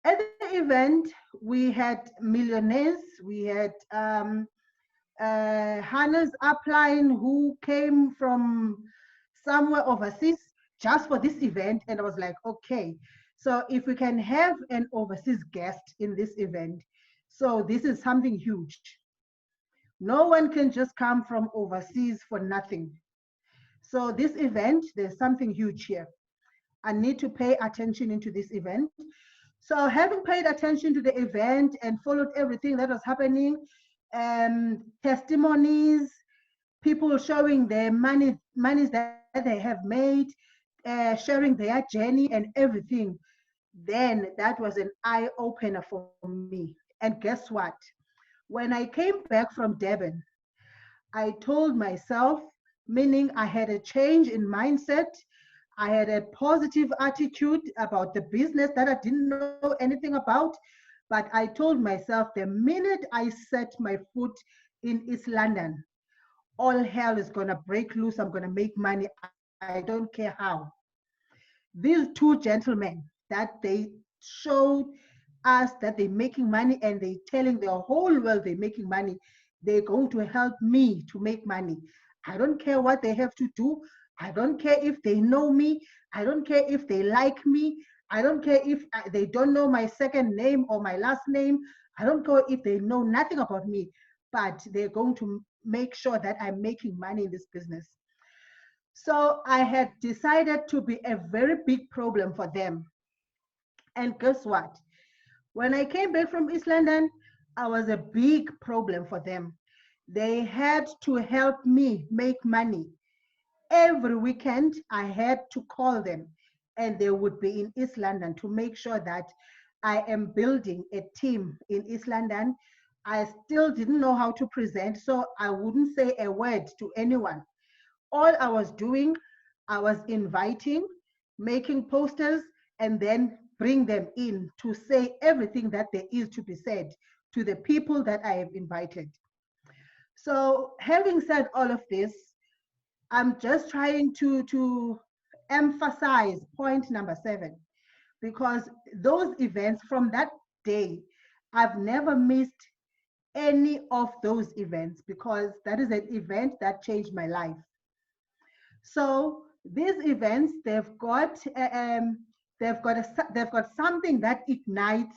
At the event, we had millionaires. We had Hannah's upline who came from somewhere overseas just for this event. And I was like, okay, so if we can have an overseas guest in this event, so this is something huge. No one can just come from overseas for nothing. So this event, there's something huge here. I need to pay attention into this event. So having paid attention to the event and followed everything that was happening, testimonies, people showing their monies that they have made, sharing their journey and everything, then that was an eye opener for me. And guess what? When I came back from Durban, I told myself, meaning I had a change in mindset. I had a positive attitude about the business that I didn't know anything about. But I told myself the minute I set my foot in East London, all hell is going to break loose. I'm going to make money. I don't care how. These two gentlemen that they showed us that they're making money and they telling the whole world they're making money, they're going to help me to make money. I don't care what they have to do. I don't care if they know me. I don't care if they like me. I don't care if they don't know my second name or my last name. I don't care if they know nothing about me, but they're going to make sure that I'm making money in this business. So I had decided to be a very big problem for them. And guess what? When I came back from East London, I was a big problem for them. They had to help me make money. Every weekend, I had to call them, and they would be in East London to make sure that I am building a team in East London. I still didn't know how to present, so I wouldn't say a word to anyone. All I was doing, I was inviting, making posters, and then bring them in to say everything that there is to be said to the people that I have invited. So, having said all of this, I'm just trying to emphasize point number 7, because those events from that day, I've never missed any of those events because that is an event that changed my life. So these events, they've got something that ignites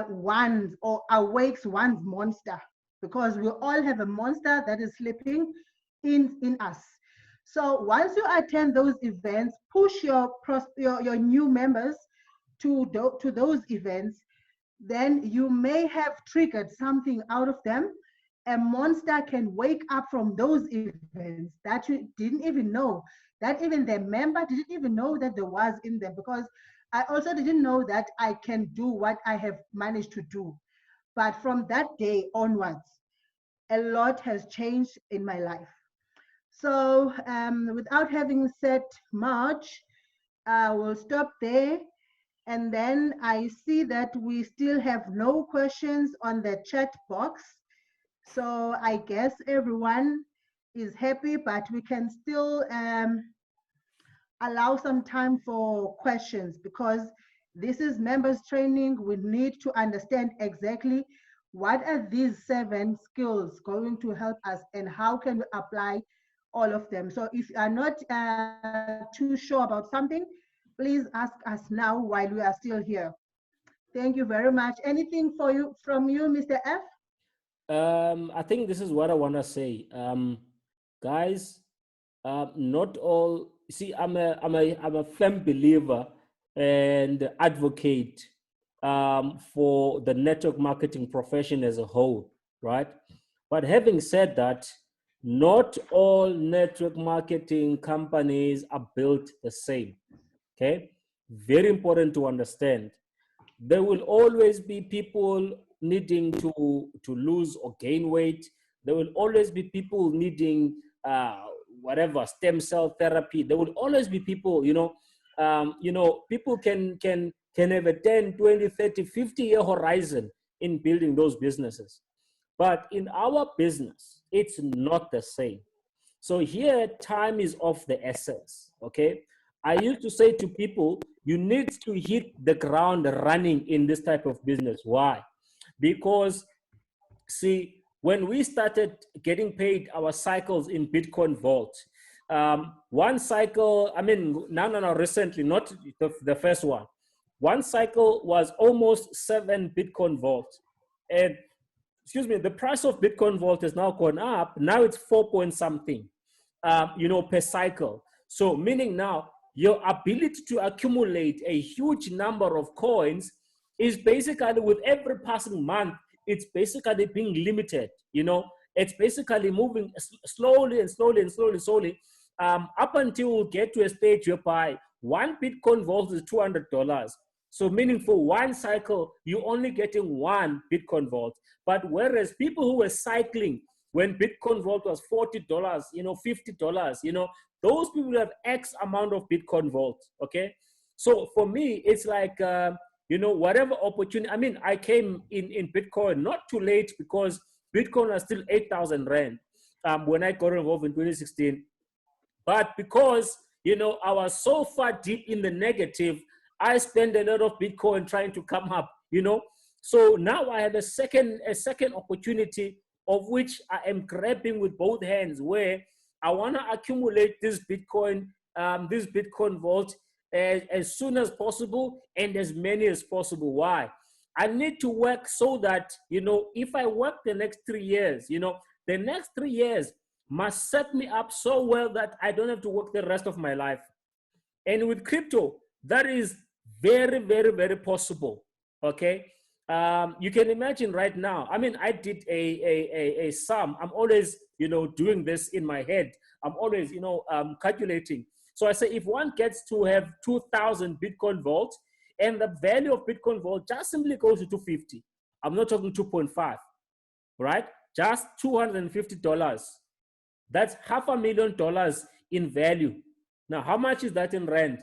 one's or awakes one's monster, because we all have a monster that is sleeping in us. So once you attend those events, push your new members to those events, then you may have triggered something out of them. A monster can wake up from those events that you didn't even know, that even the member didn't even know that there was in them, because I also didn't know that I can do what I have managed to do. But from that day onwards, a lot has changed in my life. So, without having said much, I will stop there. And then I see that we still have no questions on the chat box. So I guess everyone is happy, but we can still allow some time for questions, because this is members training. We need to understand exactly what are these 7 skills going to help us and how can we apply all of them. So if you are not too sure about something, please ask us now while we are still here. Thank you very much. Anything from you, Mr. F? I think this is what I want to say. Guys, not all, see, I'm a firm believer and advocate for the network marketing profession as a whole, right? But having said that, not all network marketing companies are built the same. Okay, very important to understand. There will always be people needing to lose or gain weight. There will always be people needing whatever stem cell therapy. There will always be people, people can have a 10, 20, 30, 50-year horizon in building those businesses. But in our business, it's not the same. So here, time is of the essence, okay? I used to say to people, you need to hit the ground running in this type of business. Why? Because, see, when we started getting paid our cycles in Bitcoin Vault, one cycle, I mean, no, recently, not the first one. One cycle was almost 7 Bitcoin Vaults. And the price of Bitcoin Vault has now gone up. Now it's 4 point something, per cycle. So meaning now your ability to accumulate a huge number of coins is basically, with every passing month, it's basically being limited. It's basically moving slowly and slowly and slowly, up until we get to a stage whereby one Bitcoin Vault is $200. So meaning for one cycle, you're only getting one Bitcoin Vault. But whereas people who were cycling when Bitcoin Vault was $40, $50, those people have X amount of Bitcoin vault. Okay. So for me, it's like, whatever opportunity. I mean, I came in Bitcoin not too late because Bitcoin was still 8,000 Rand when I got involved in 2016. But because, I was so far deep in the negative, I spent a lot of Bitcoin trying to come up. So now I have a second opportunity of which I am grabbing with both hands, where I want to accumulate this Bitcoin vault as soon as possible and as many as possible. Why? I need to work so that, if I work the next 3 years, the next 3 years must set me up so well that I don't have to work the rest of my life. And with crypto, that is very, very, very possible. Okay. You can imagine right now. I mean, I did a sum. I'm always, doing this in my head. I'm always, calculating. So I say, if one gets to have 2,000 Bitcoin vaults, and the value of Bitcoin vault just simply goes to 250. I'm not talking 2.5, right? Just $250. That's $500,000 in value. Now, how much is that in Rand?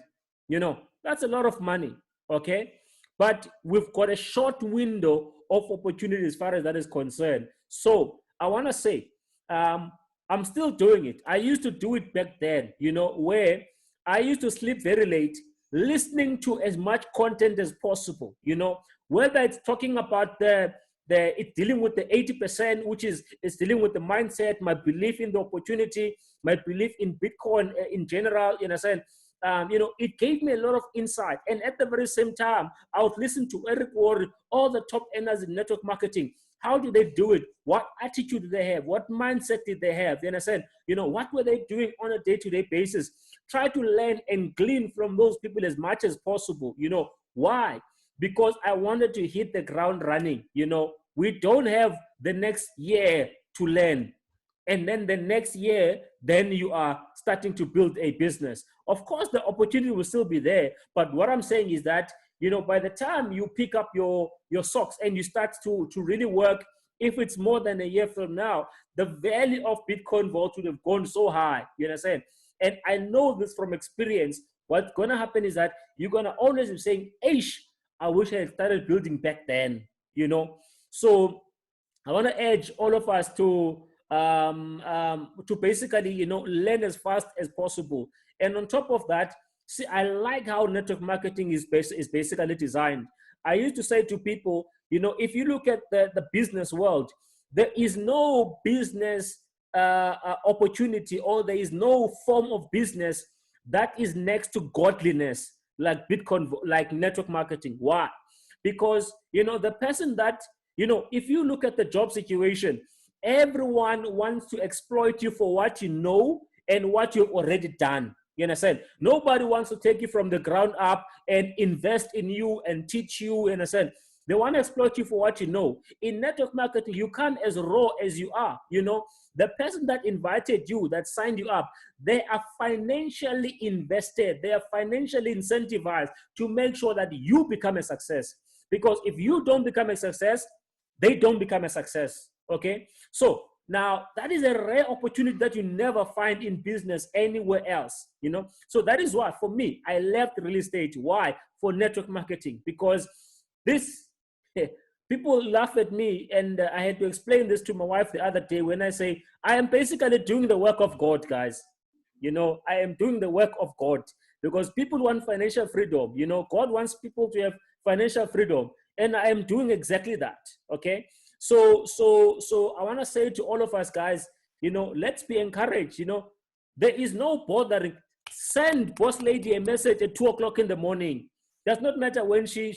That's a lot of money, okay? But we've got a short window of opportunity as far as that is concerned. So I want to say, I'm still doing it. I used to do it back then, where I used to sleep very late, listening to as much content as possible, whether it's talking about it's dealing with the 80%, which is dealing with the mindset, my belief in the opportunity, my belief in Bitcoin in general, in a sense. It gave me a lot of insight. And at the very same time, I would listen to Eric Ward, all the top earners in network marketing. How did they do it? What attitude did they have? What mindset did they have? You understand? What were they doing on a day-to-day basis? Try to learn and glean from those people as much as possible. Why? Because I wanted to hit the ground running. We don't have the next year to learn. And then the next year, then you are starting to build a business. Of course, the opportunity will still be there. But what I'm saying is that, by the time you pick up your socks and you start to really work, if it's more than a year from now, the value of Bitcoin vault would have gone so high. You understand? And I know this from experience. What's going to happen is that you're going to always be saying, I wish I had started building back then, So I want to urge all of us to basically, learn as fast as possible. And on top of that, see, I like how network marketing is basically designed. I used to say to people, if you look at the business world, there is no business opportunity, or there is no form of business that is next to godliness like Bitcoin, like network marketing. Why? Because, the person that, if you look at the job situation, everyone wants to exploit you for what you know and what you've already done. You understand? Nobody wants to take you from the ground up and invest in you and teach you. You understand? They want to exploit you for what you know. In network marketing, you come as raw as you are. The person that invited you, that signed you up, they are financially invested. They are financially incentivized to make sure that you become a success. Because if you don't become a success, they don't become a success. Okay? So now that is a rare opportunity that you never find in business anywhere else. So that is why, for me, I left real estate. Why? For network marketing. Because people laugh at me, and I had to explain this to my wife the other day when I say, I am basically doing the work of God, guys. I am doing the work of God, because people want financial freedom. God wants people to have financial freedom, and I am doing exactly that. Okay. So I want to say to all of us, guys, let's be encouraged. There is no bothering. Send boss lady a message at 2:00 in the morning. Does not matter when she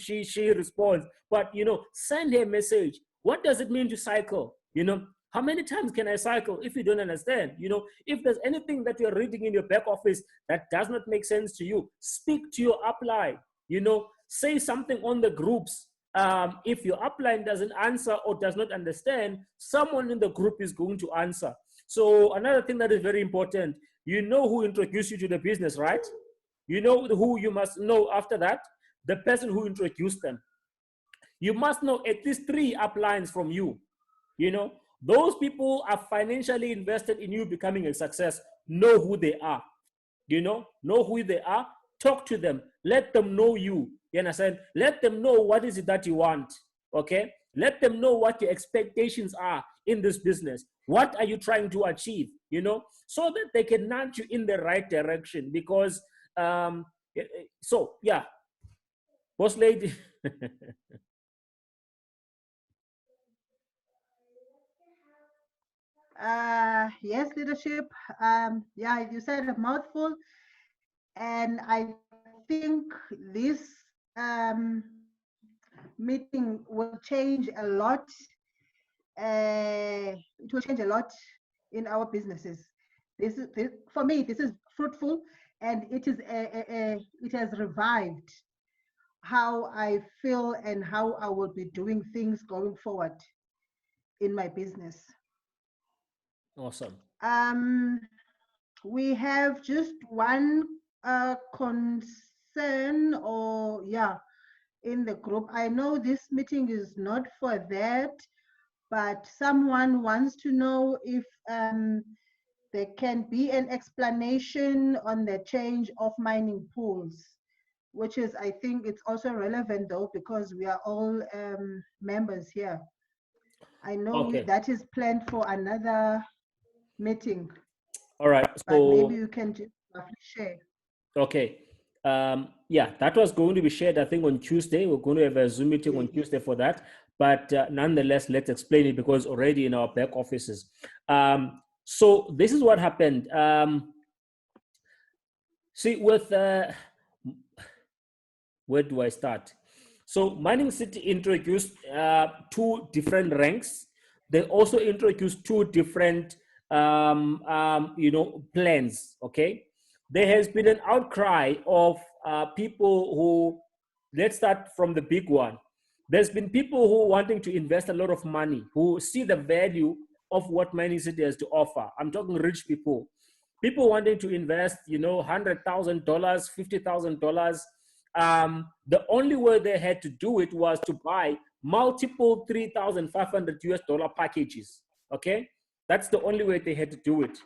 responds, but send her a message. What does it mean to cycle? How many times can I cycle? If you don't understand, if there's anything that you're reading in your back office that does not make sense to you, speak to your upline. Say something on the groups. If your upline doesn't answer or does not understand, someone in the group is going to answer. So another thing that is very important, who introduced you to the business, right? Who you must know after that? The person who introduced them. You must know at least 3 uplines from you. Those people are financially invested in you becoming a success. Know who they are. know who they are, talk to them, let them know you understand? Let them know what is it that you want, okay? Let them know what your expectations are in this business. What are you trying to achieve, so that they can nudge you in the right direction. Because, so yeah, boss lady. Yes, leadership. Yeah, you said a mouthful, and I think this meeting will change a lot. It will change a lot in our businesses. For me, this is fruitful, and it has revived how I feel and how I will be doing things going forward in my business. Awesome. Um, we have just one concern, or yeah, in the group. I know this meeting is not for that, but someone wants to know if there can be an explanation on the change of mining pools, which is, I think it's also relevant though, because we are all members here. I know Okay. that is planned for another meeting, All right. but maybe So, you can just roughly share. okay. Yeah, that was going to be shared, I think, on Tuesday. We're going to have a Zoom meeting on Yes. Tuesday for that. But nonetheless, let's explain it because already in our back offices. So this is what happened. See, with where do I start? So Mining City introduced two different ranks. They also introduced two different, plans. Okay, there has been an outcry of people who. Let's start from the big one. There's been people who wanting to invest a lot of money, who see the value of what Mining City has to offer. I'm talking rich people wanting to invest, $100,000, $50,000. The only way they had to do it was to buy multiple 3,500 US dollar packages. Okay, that's the only way they had to do it.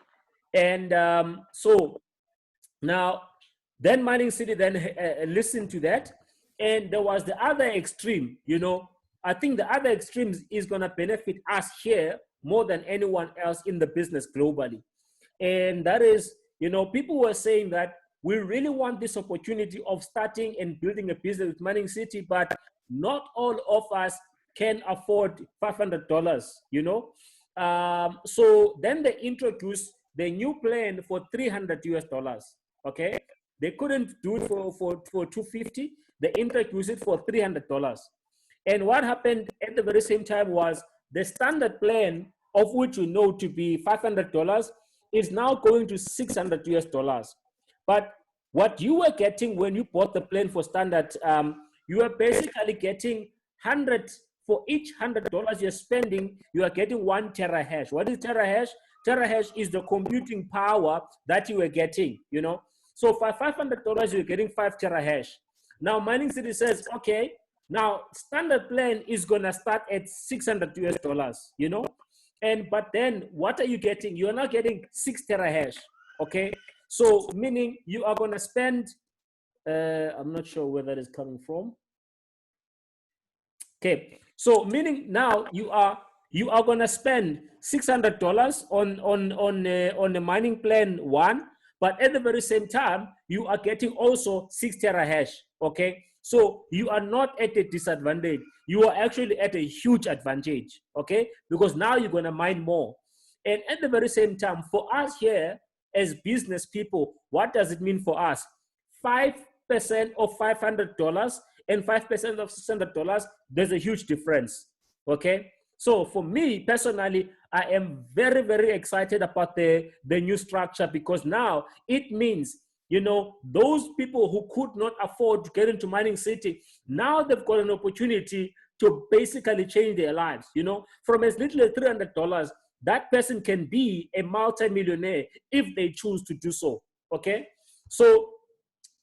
And so now, then Mining City then listened to that, and there was the other extreme. I think the other extremes is going to benefit us here more than anyone else in the business globally. And that is, people were saying that we really want this opportunity of starting and building a business with Mining City, but not all of us can afford $500, So then they introduced the new plan for 300 US dollars. Okay. They couldn't do it for 250. They introduced it for $300. And what happened at the very same time was the standard plan, of which you know to be $500, is now going to 600 US dollars. But what you were getting when you bought the plan for standard, you are basically getting 100 for each $100 you're spending. You are getting 1 terahash. What is terahash? Terahash is the computing power that you are getting. So for $500, you're getting 5 terahash. Now Mining City says, okay, now standard plan is gonna start at 600 US dollars. But then what are you getting? You're not getting 6 terahash. Okay, so meaning you are gonna spend. I'm not sure where that is coming from. Okay, so meaning now you are gonna spend $600 on the mining plan one, but at the very same time you are getting also 6 terahash. Okay, so you are not at a disadvantage. You are actually at a huge advantage. Okay, because now you're gonna mine more, and at the very same time for us here as business people, what does it mean for us? 5% of $500 and 5% of $600, there's a huge difference. Okay, so for me personally, I am very, very excited about the new structure, because now it means, those people who could not afford to get into Mining City, now they've got an opportunity to basically change their lives. From as little as $300, that person can be a multi-millionaire if they choose to do so. Okay, so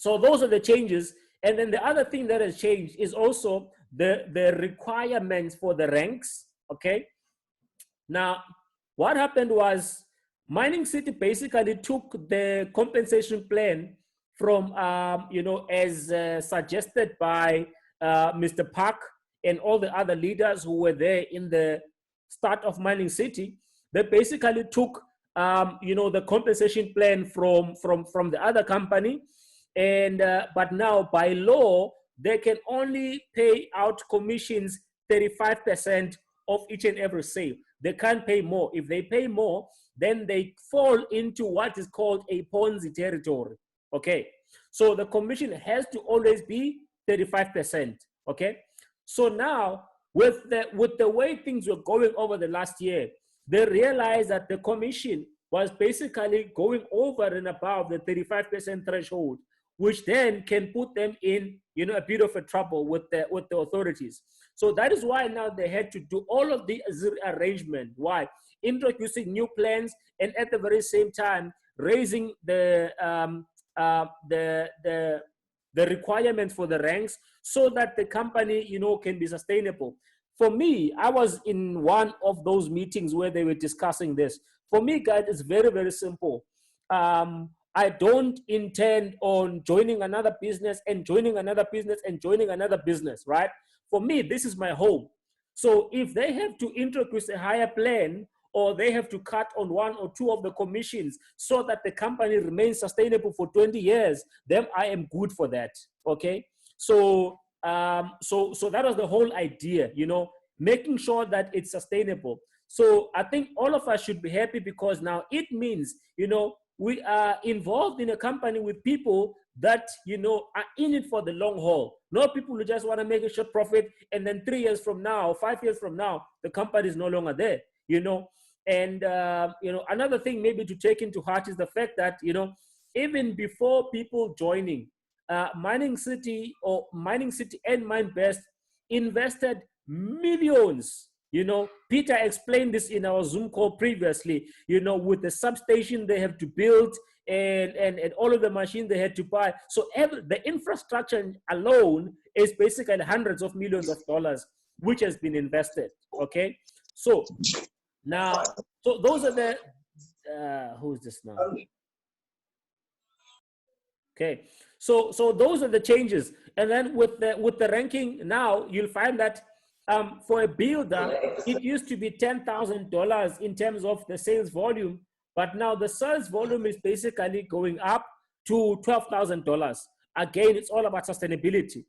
those are the changes. And then the other thing that has changed is also the requirements for the ranks. Okay, now what happened was Mining City basically took the compensation plan from, as suggested by Mr. Park and all the other leaders who were there in the start of Mining City. They basically took, the compensation plan from the other company, and but now by law they can only pay out commissions 35% of each and every sale. They can't pay more. If they pay more, then they fall into what is called a Ponzi territory. Okay, so the commission has to always be 35%. Okay, so now with the way things were going over the last year, they realized that the commission was basically going over and above the 35% threshold, which then can put them in, a bit of a trouble with the authorities. So that is why now they had to do all of the arrangement. Why? Introducing new plans, and at the very same time raising the requirements for the ranks, so that the company, can be sustainable. For me, I was in one of those meetings where they were discussing this. For me, guys, it's very, very simple. I don't intend on joining another business and joining another business and joining another business, right? For me, this is my home. So if they have to introduce a higher plan, or they have to cut on one or two of the commissions so that the company remains sustainable for 20 years, then I am good for that. Okay. So, so that was the whole idea, making sure that it's sustainable. So I think all of us should be happy, because now it means, we are involved in a company with people that, are in it for the long haul. Not people who just want to make a short profit, and then 3 years from now, 5 years from now, the company is no longer there, And, another thing maybe to take into heart is the fact that, even before people joining, Mining City and MineBest invested millions. Peter explained this in our Zoom call previously, with the substation they have to build, and all of the machines they had to buy. So the infrastructure alone is basically hundreds of millions of dollars, which has been invested. Okay. So now, so those are the, who is this now? Okay, so those are the changes. And then with the ranking now, you'll find that for a builder, it used to be $10,000 in terms of the sales volume, but now the sales volume is basically going up to $12,000. Again, it's all about sustainability,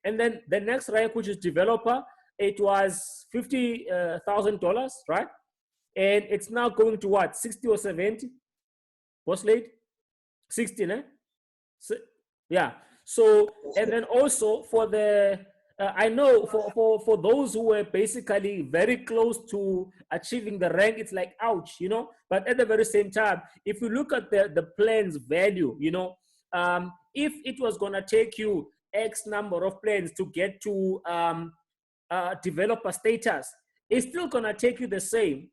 And then the next rank, which is developer, it was $50,000, right? And it's now going to what, 60 or 70? What's late? 60, eh? So, yeah. So, and then also for the, I know for those who were basically very close to achieving the rank, it's like, ouch, But at the very same time, if you look at the plan's value, if it was going to take you X number of plans to get to developer status, it's still going to take you the same,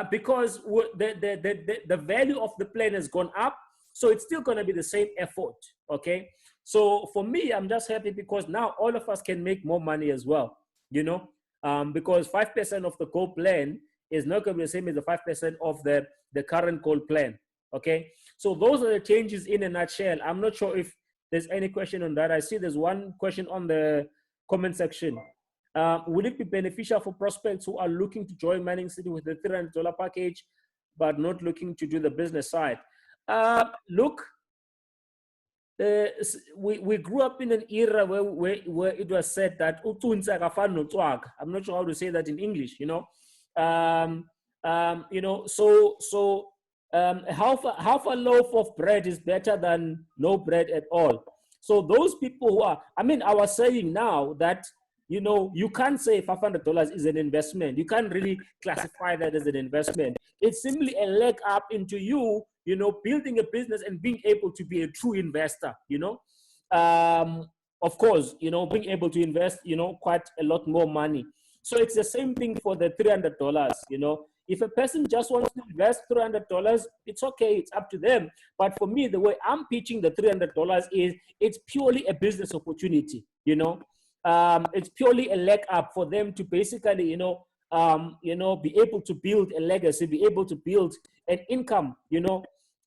because the value of the plan has gone up. So it's still going to be the same effort. Okay. So for me, I'm just happy because now all of us can make more money as well, because 5% of the gold plan is not going to be the same as the 5% of the current gold plan. Okay. So those are the changes in a nutshell. I'm not sure if there's any question on that. I see there's one question on the comment section. Will it be beneficial for prospects who are looking to join Mining City with the $300 package, but not looking to do the business side? Look, we grew up in an era where it was said that I'm not sure how to say that in English, half a loaf of bread is better than no bread at all. So those people who are, I was saying now that, you can't say $500 is an investment. You can't really classify that as an investment. It's simply a leg up into you, building a business and being able to be a true investor, of course, being able to invest, quite a lot more money. So it's the same thing for the $300, If a person just wants to invest $300, it's okay, it's up to them. But for me, the way I'm pitching the $300 is it's purely a business opportunity, it's purely a leg up for them to basically, be able to build a legacy, be able to build, and income.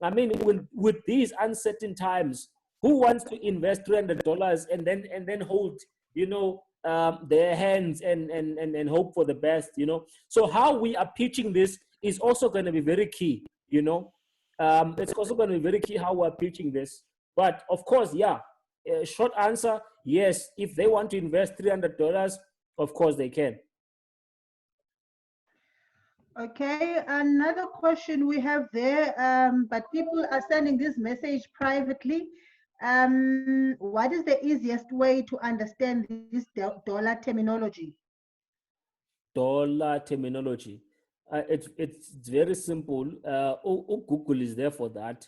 I mean, with these uncertain times, who wants to invest $300 and then hold, their hands and hope for the best? So how we are pitching this is also going to be very key. It's also going to be very key how we're pitching this. But of course, yeah, short answer, yes. If they want to invest $300, of course they can. Okay, another question we have there, but people are sending this message privately. What is the easiest way to understand this dollar terminology? Dollar terminology. It's very simple. Google is there for that.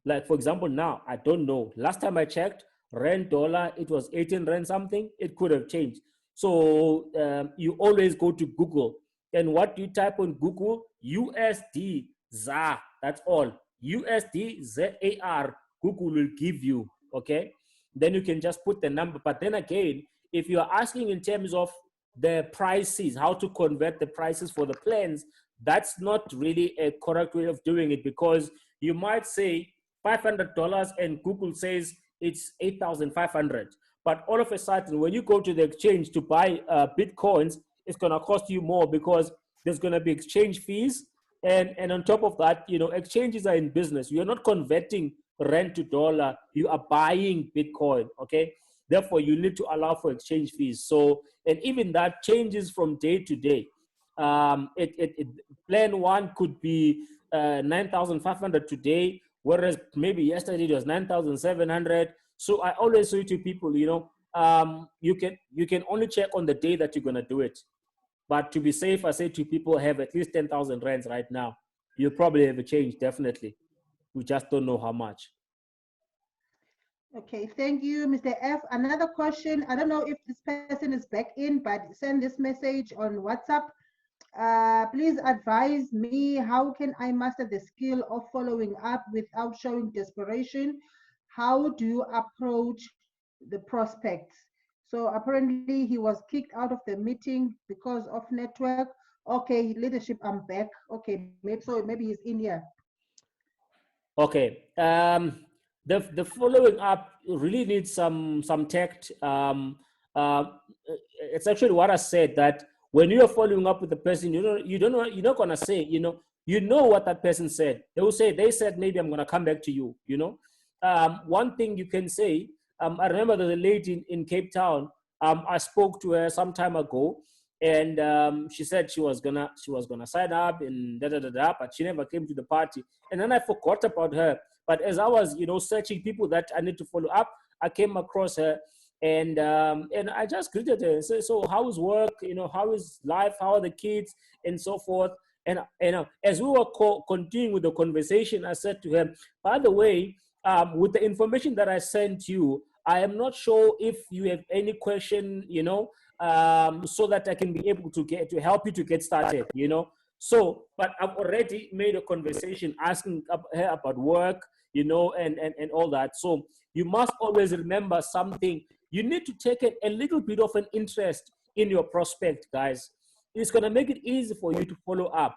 Like for example, now I don't know. Last time I checked, rand dollar, it was 18 rand something. It could have changed. So you always go to Google, and what do you type on Google? USD ZAR. That's all. USD ZAR. Google will give you. Okay. Then you can just put the number. But then again, if you are asking in terms of the prices, how to convert the prices for the plans, that's not really a correct way of doing it, because you might say $500 and Google says it's 8,500. But all of a sudden, when you go to the exchange to buy Bitcoins, it's going to cost you more because there's going to be exchange fees. And on top of that, exchanges are in business. You're not converting rand to dollar. You are buying Bitcoin, okay? Therefore, you need to allow for exchange fees. So, and even that changes from day to day. Plan one could be 9,500 today, whereas maybe yesterday it was 9,700. So I always say to people, you can only check on the day that you're gonna do it. But to be safe, I say to people, have at least 10,000 rands right now. You'll probably have a change, definitely. We just don't know how much. Okay, thank you, Mr. F. Another question. I don't know if this person is back in, but send this message on WhatsApp. Please advise me, how can I master the skill of following up without showing desperation? How do you approach the prospects? So apparently he was kicked out of the meeting because of network. Okay, leadership, I'm back. Okay, maybe he's in here. Okay. The following up really needs some tact. It's actually what I said, that when you are following up with the person, you're not gonna say, what that person said. They said maybe I'm gonna come back to you. One thing you can say. I remember there's a lady in Cape Town. I spoke to her some time ago, and she said she was gonna sign up and da da da da, but she never came to the party. And then I forgot about her. But as I was, searching people that I need to follow up, I came across her, and I just greeted her and said, "So how is work? How is life? How are the kids, and so forth?" And as we were continuing with the conversation, I said to her, "By the way, with the information that I sent you, I am not sure if you have any question, so that I can be able to help you to get started. So, but I've already made a conversation asking her about work, and all that. So you must always remember something. You need to take a little bit of an interest in your prospect, guys. It's gonna make it easy for you to follow up.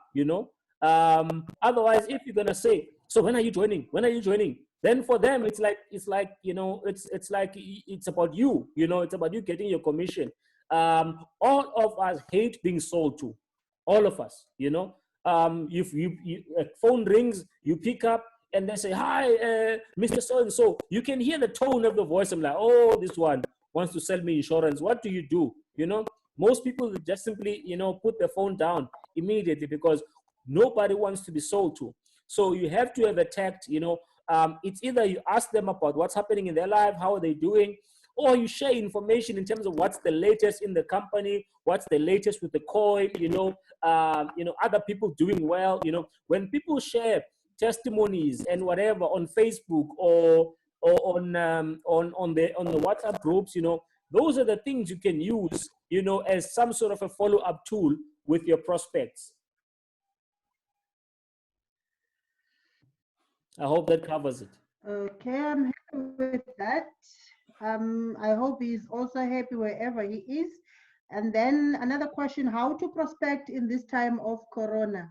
Otherwise, if you're gonna say, "So when are you joining? When are you joining?" Then for them, it's about you. It's about you getting your commission. All of us hate being sold to. All of us. If a phone rings, you pick up, and they say, "Hi, Mr. So and so." You can hear the tone of the voice. I'm like, "Oh, this one wants to sell me insurance." What do? Most people just simply, put the phone down immediately, because nobody wants to be sold to. So you have to have a tact. It's either you ask them about what's happening in their life, how are they doing, or you share information in terms of what's the latest in the company, what's the latest with the coin, other people doing well. When people share testimonies and whatever on Facebook, or on the WhatsApp groups, those are the things you can use, as some sort of a follow-up tool with your prospects. I hope that covers it. Okay, I'm happy with that. I hope he's also happy wherever he is. And then another question, how to prospect in this time of Corona?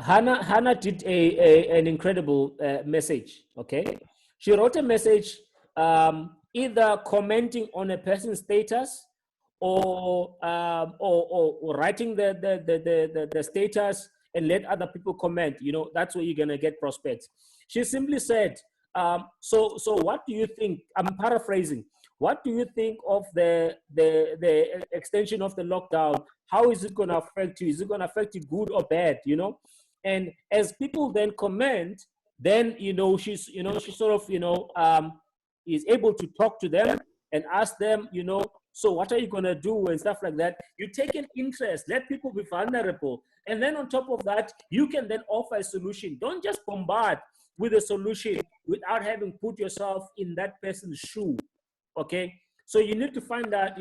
Hannah did an incredible message. Okay, she wrote a message, either commenting on a person's status, or writing the status and let other people comment. You know, that's where you're gonna get prospects. She simply said, so what do you think? I'm paraphrasing. What do you think of the extension of the lockdown? How is it going to affect you? Is it going to affect you good or bad? You know, and as people then comment, then she sort of is able to talk to them and ask them, so what are you going to do and stuff like that. You take an interest, let people be vulnerable, and then on top of that, you can then offer a solution. Don't just bombard with a solution without having put yourself in that person's shoe. Okay, so you need to find out,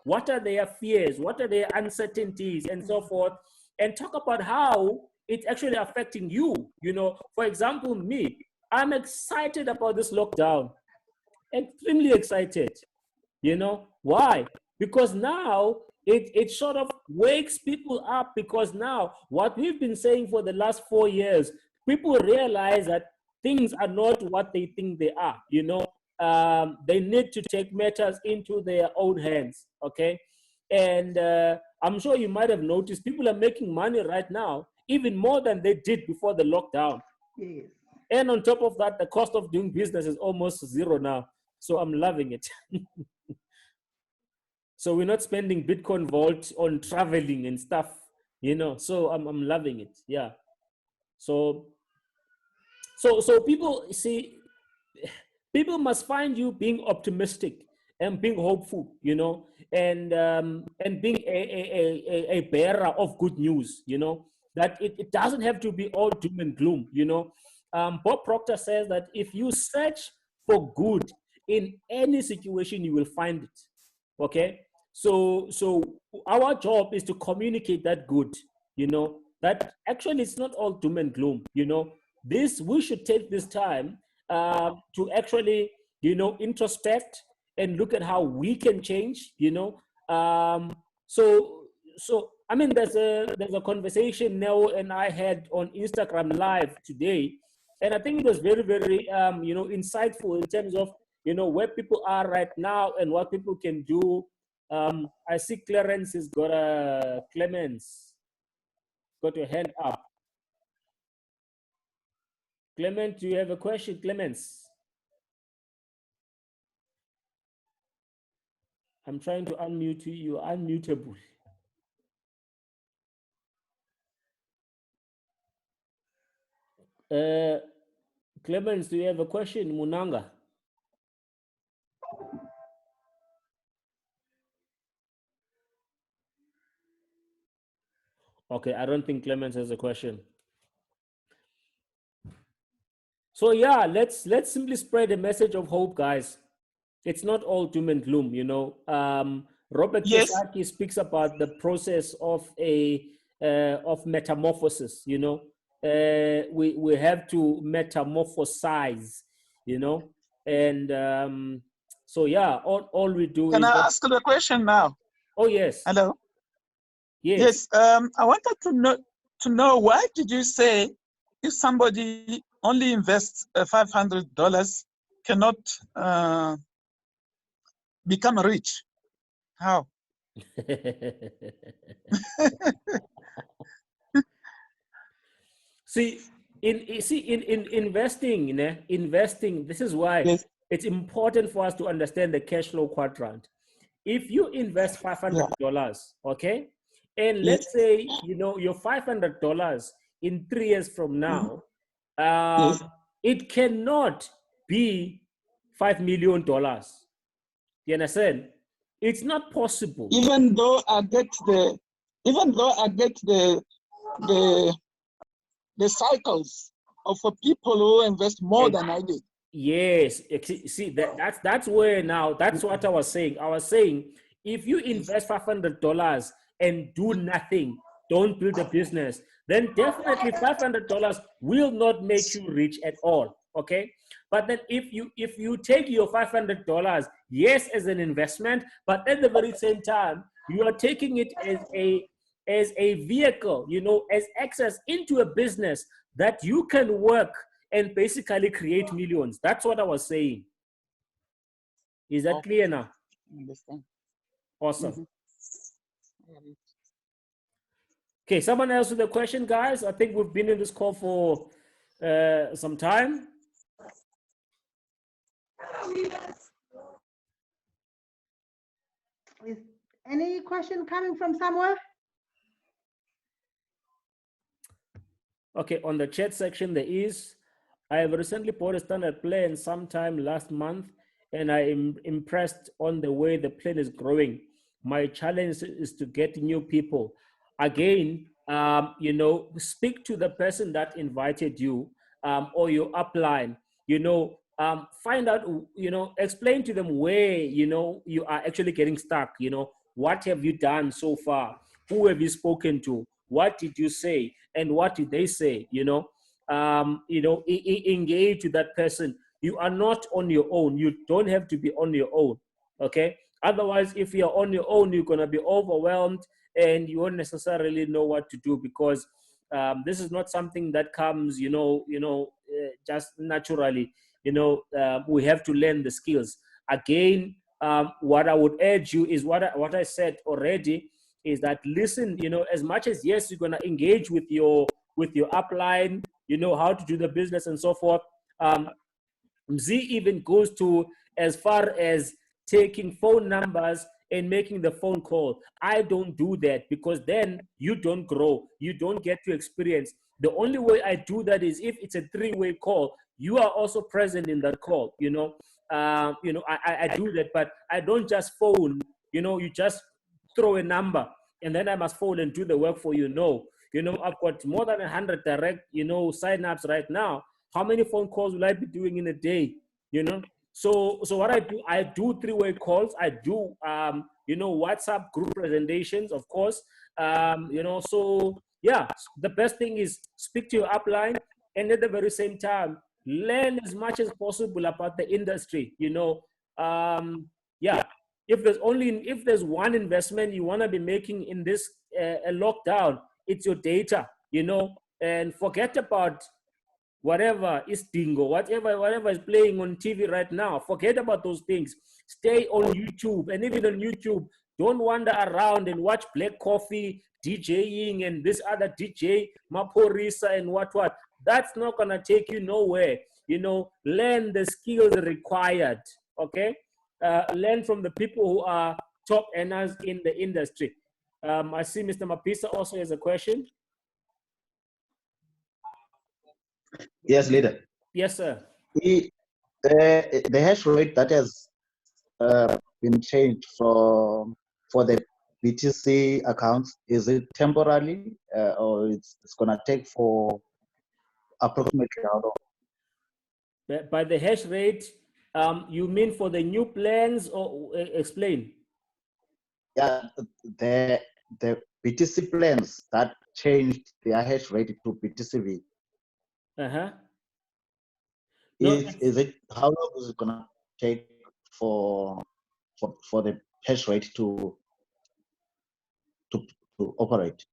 what are their fears, what are their uncertainties, and so forth, and talk about how it's actually affecting you. For example, me, I'm excited about this lockdown, extremely excited. Why? Because now it sort of wakes people up, because now what we've been saying for the last 4 years, people realize that things are not what they think they are. They need to take matters into their own hands. Okay, and I'm sure you might have noticed people are making money right now, even more than they did before the lockdown. Yes. And on top of that, the cost of doing business is almost zero now. So I'm loving it. So we're not spending Bitcoin Vault on traveling and stuff, so I'm loving it. Yeah. So people see, people must find you being optimistic and being hopeful, and being a bearer of good news, that it doesn't have to be all doom and gloom. Bob Proctor says that if you search for good in any situation, you will find it. Okay, so our job is to communicate that good, that actually it's not all doom and gloom. We should take this time to actually, introspect and look at how we can change. So I mean, there's a conversation Nell and I had on Instagram Live today, and I think it was very, very insightful in terms of where people are right now and what people can do. I see Clarence has got a Clemens got your hand up. Clement, do you have a question, Clemens? I'm trying to unmute you. You're unmutable. Clemens, do you have a question, Munanga? Okay, I don't think Clemens has a question. So yeah, let's simply spread a message of hope, guys. It's not all doom and gloom. Robert Kiyosaki speaks about the process of of metamorphosis. We have to metamorphosize. And so yeah, all we do Can is. I ask you a question now? Oh yes. Hello. Yes. I wanted to know why did you say if somebody only invests $500 cannot become rich? How? See, in investing, investing. This is why it's important for us to understand the cash flow quadrant. If you invest $500, okay, and let's say your $500 in 3 years from now, it cannot be $5 million. You understand? It's not possible. Even though I get the cycles of people who invest more than I did. Yes, see that's where now that's what I was saying. I was saying if you invest $500 and do nothing, don't build a business, then definitely $500 will not make you rich at all. Okay, but then if you take your $500, yes, as an investment, but at the very same time you are taking it as as a vehicle, as access into a business that you can work and basically create millions. That's what I was saying. Is that clear now? Understand. Awesome. Okay, someone else with a question, guys? I think we've been in this call for some time. Is any question coming from somewhere? Okay, on the chat section, there is. I have recently bought a standard plan sometime last month, and I am impressed on the way the plan is growing. My challenge is to get new people. Again, speak to the person that invited you or your upline. Find out, explain to them where, you are actually getting stuck. What have you done so far? Who have you spoken to? What did you say? And what did they say? Engage with that person. You are not on your own. You don't have to be on your own. Okay. Otherwise, if you're on your own, you're gonna be overwhelmed and you won't necessarily know what to do, because this is not something that comes, just naturally. We have to learn the skills. Again, what I would urge you is what I said already, is that listen, as much as, yes, you're gonna engage with your upline, how to do the business and so forth. Z even goes to as far as taking phone numbers and making the phone call. I don't do that, because then you don't grow. You don't get to experience. The only way I do that is if it's a three-way call, you are also present in that call. I do that, but I don't just phone. You just throw a number and then I must phone and do the work for you. No, I've got more than 100 direct, sign-ups right now. How many phone calls will I be doing in a day? So what I do three-way calls. I do, WhatsApp group presentations, of course. So yeah, the best thing is speak to your upline, and at the very same time, learn as much as possible about the industry. Yeah, if there's one investment you want to be making in this lockdown, it's your data. And forget about whatever is dingo, whatever is playing on TV right now. Forget about those things. Stay on YouTube, and even on YouTube, don't wander around and watch Black Coffee DJing and this other DJ Maporisa and what. That's not gonna take you nowhere. Learn the skills required. Okay, learn from the people who are top earners in the industry. I see Mr. Mapisa also has a question. Yes, leader. Yes, sir. The hash rate that has been changed for the BTC accounts, is it temporarily or it's gonna take for approximately how long? By the hash rate, you mean for the new plans, or explain? Yeah, the BTC plans that changed their hash rate to BTCV. Uh-huh. Is it, how long is it gonna take for the hash rate to operate?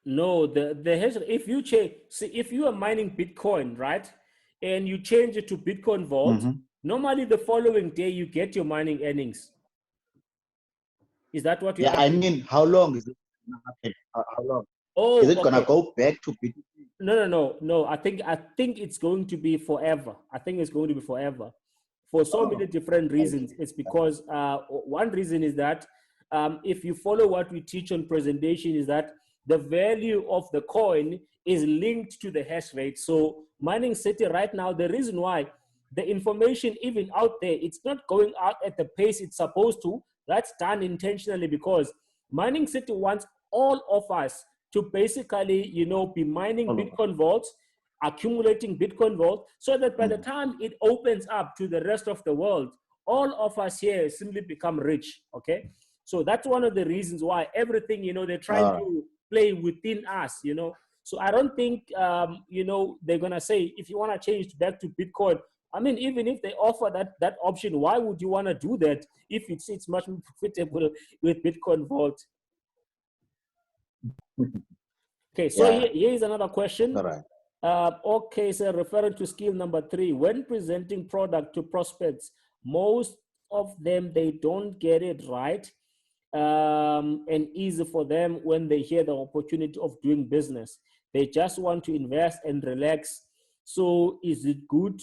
No, the hash, if you change, see, if you are mining Bitcoin, right, and you change it to Bitcoin Vault, normally the following day you get your mining earnings. Is that what you're asking? I mean, how long is it gonna happen? How long? Oh, is it gonna go back to BTC? No. I think it's going to be forever. I think it's going to be forever, for so many different reasons. It's because one reason is that if you follow what we teach on presentation, is that the value of the coin is linked to the hash rate. So Mining City right now, the reason why the information even out there, it's not going out at the pace it's supposed to. That's done intentionally, because Mining City wants all of us to basically, be mining Bitcoin vaults, accumulating Bitcoin vault, so that by the time it opens up to the rest of the world, all of us here simply become rich. Okay, so that's one of the reasons why everything, they're trying to play within us. So I don't think they're gonna say, if you want to change back to Bitcoin. I mean, even if they offer that option, why would you want to do that if it's much more profitable with Bitcoin Vault? Okay, so Yeah. here is another question. All right. Okay, so referring to skill number 3, when presenting product to prospects, most of them, they don't get it right and easy for them when they hear the opportunity of doing business. They just want to invest and relax. So is it good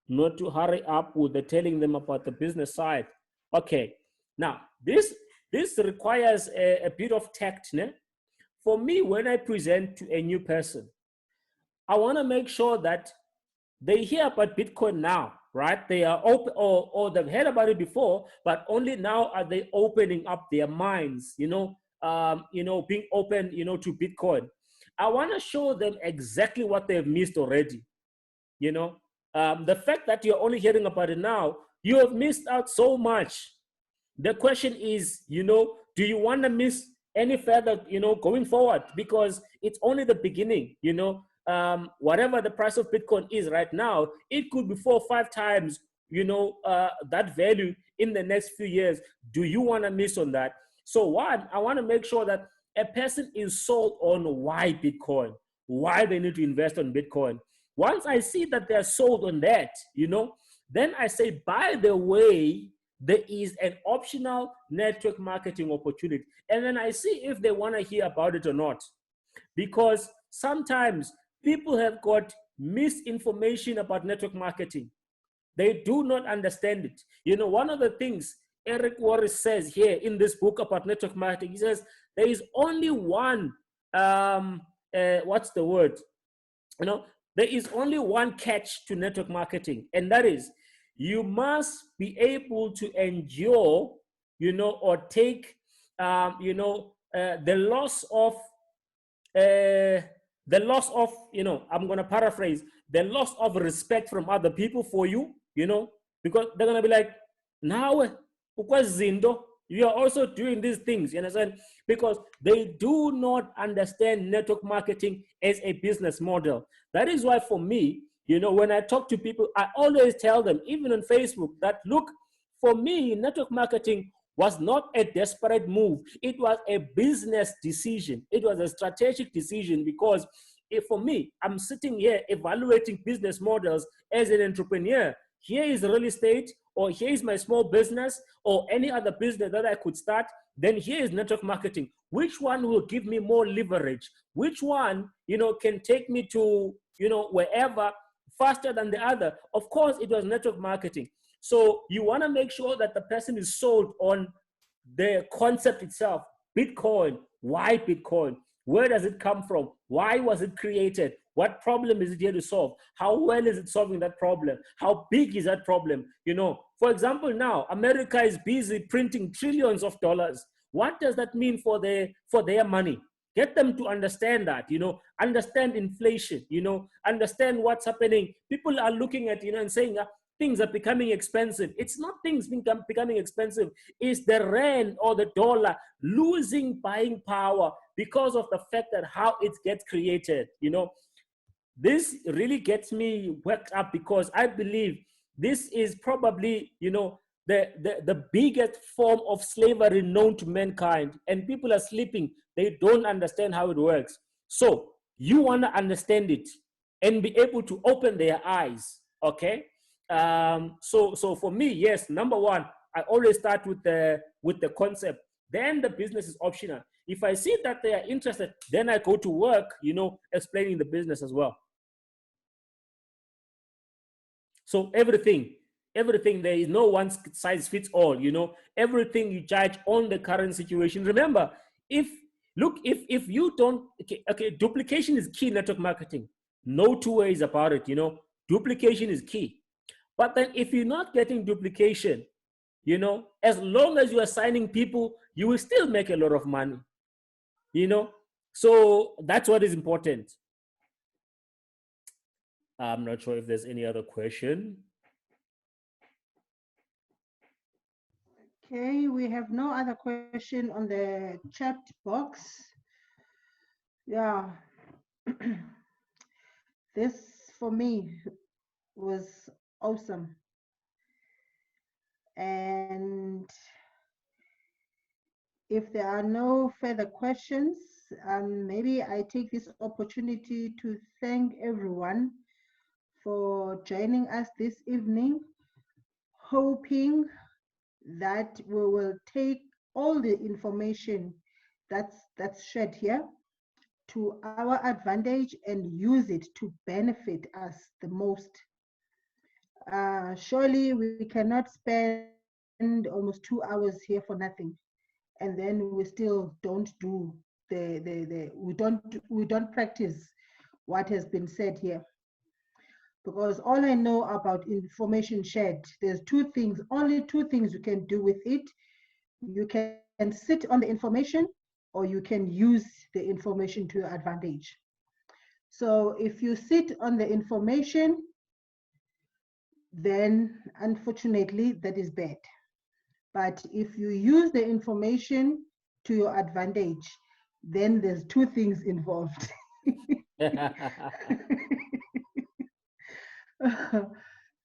not to hurry up with the telling them about the business side? Okay, now this requires a bit of tact. Ne? For me, when I present to a new person, I want to make sure that they hear about Bitcoin now, right? They are open, or they've heard about it before, but only now are they opening up their minds, being open, to Bitcoin. I want to show them exactly what they've missed already. The fact that you're only hearing about it now, you have missed out so much. The question is, do you want to miss any further, going forward? Because it's only the beginning, whatever the price of Bitcoin is right now, it could be 4 or 5 times, that value in the next few years. Do you want to miss on that? So one, I want to make sure that a person is sold on why Bitcoin, why they need to invest on Bitcoin. Once I see that they're sold on that, then I say, by the way, there is an optional network marketing opportunity. And then I see if they want to hear about it or not. Because sometimes people have got misinformation about network marketing. They do not understand it. One of the things Eric Warris says here in this book about network marketing, he says there is only one, what's the word? There is only one catch to network marketing, and that is you must be able to endure, or take, the loss of, I'm going to paraphrase, the loss of respect from other people for you, because they're going to be like, now, you are also doing these things, you understand? Because they do not understand network marketing as a business model. That is why for me, when I talk to people, I always tell them, even on Facebook, that look, for me, network marketing was not a desperate move. It was a business decision. It was a strategic decision, because for me, I'm sitting here evaluating business models as an entrepreneur. Here is real estate, or here is my small business, or any other business that I could start. Then here is network marketing. Which one will give me more leverage? Which one, can take me to, wherever faster than the other? Of course, it was network marketing. So you want to make sure that the person is sold on the concept itself. Bitcoin, why Bitcoin? Where does it come from? Why was it created? What problem is it here to solve? How well is it solving that problem? How big is that problem? For example, now America is busy printing trillions of dollars. What does that mean for their money? Get them to understand that, understand inflation, understand what's happening. People are looking at, and saying, things are becoming expensive. It's not things becoming expensive. It's the rand or the dollar losing buying power because of the fact that how it gets created. This really gets me worked up, because I believe this is probably, the biggest form of slavery known to mankind, and people are sleeping. They don't understand how it works. So you want to understand it and be able to open their eyes. Okay. So for me, yes, number one, I always start with the concept. Then the business is optional. If I see that they are interested, then I go to work, explaining the business as well. So everything, there is no one size fits all, everything you judge on the current situation. Remember, if you don't, okay, duplication is key in network marketing. No two ways about it, duplication is key. But then if you're not getting duplication, as long as you are signing people, you will still make a lot of money, so that's what is important. I'm not sure if there's any other question. Okay, we have no other question on the chat box. Yeah. This for me was awesome. And if there are no further questions, maybe I take this opportunity to thank everyone for joining us this evening, hoping that we will take all the information that's shared here to our advantage and use it to benefit us the most. Surely we cannot spend almost 2 hours here for nothing, and then we still don't do we don't practice what has been said here. Because all I know about information shared, there's two things, only two things you can do with it. You can sit on the information, or you can use the information to your advantage. So if you sit on the information, then unfortunately that is bad. But if you use the information to your advantage, then there's two things involved.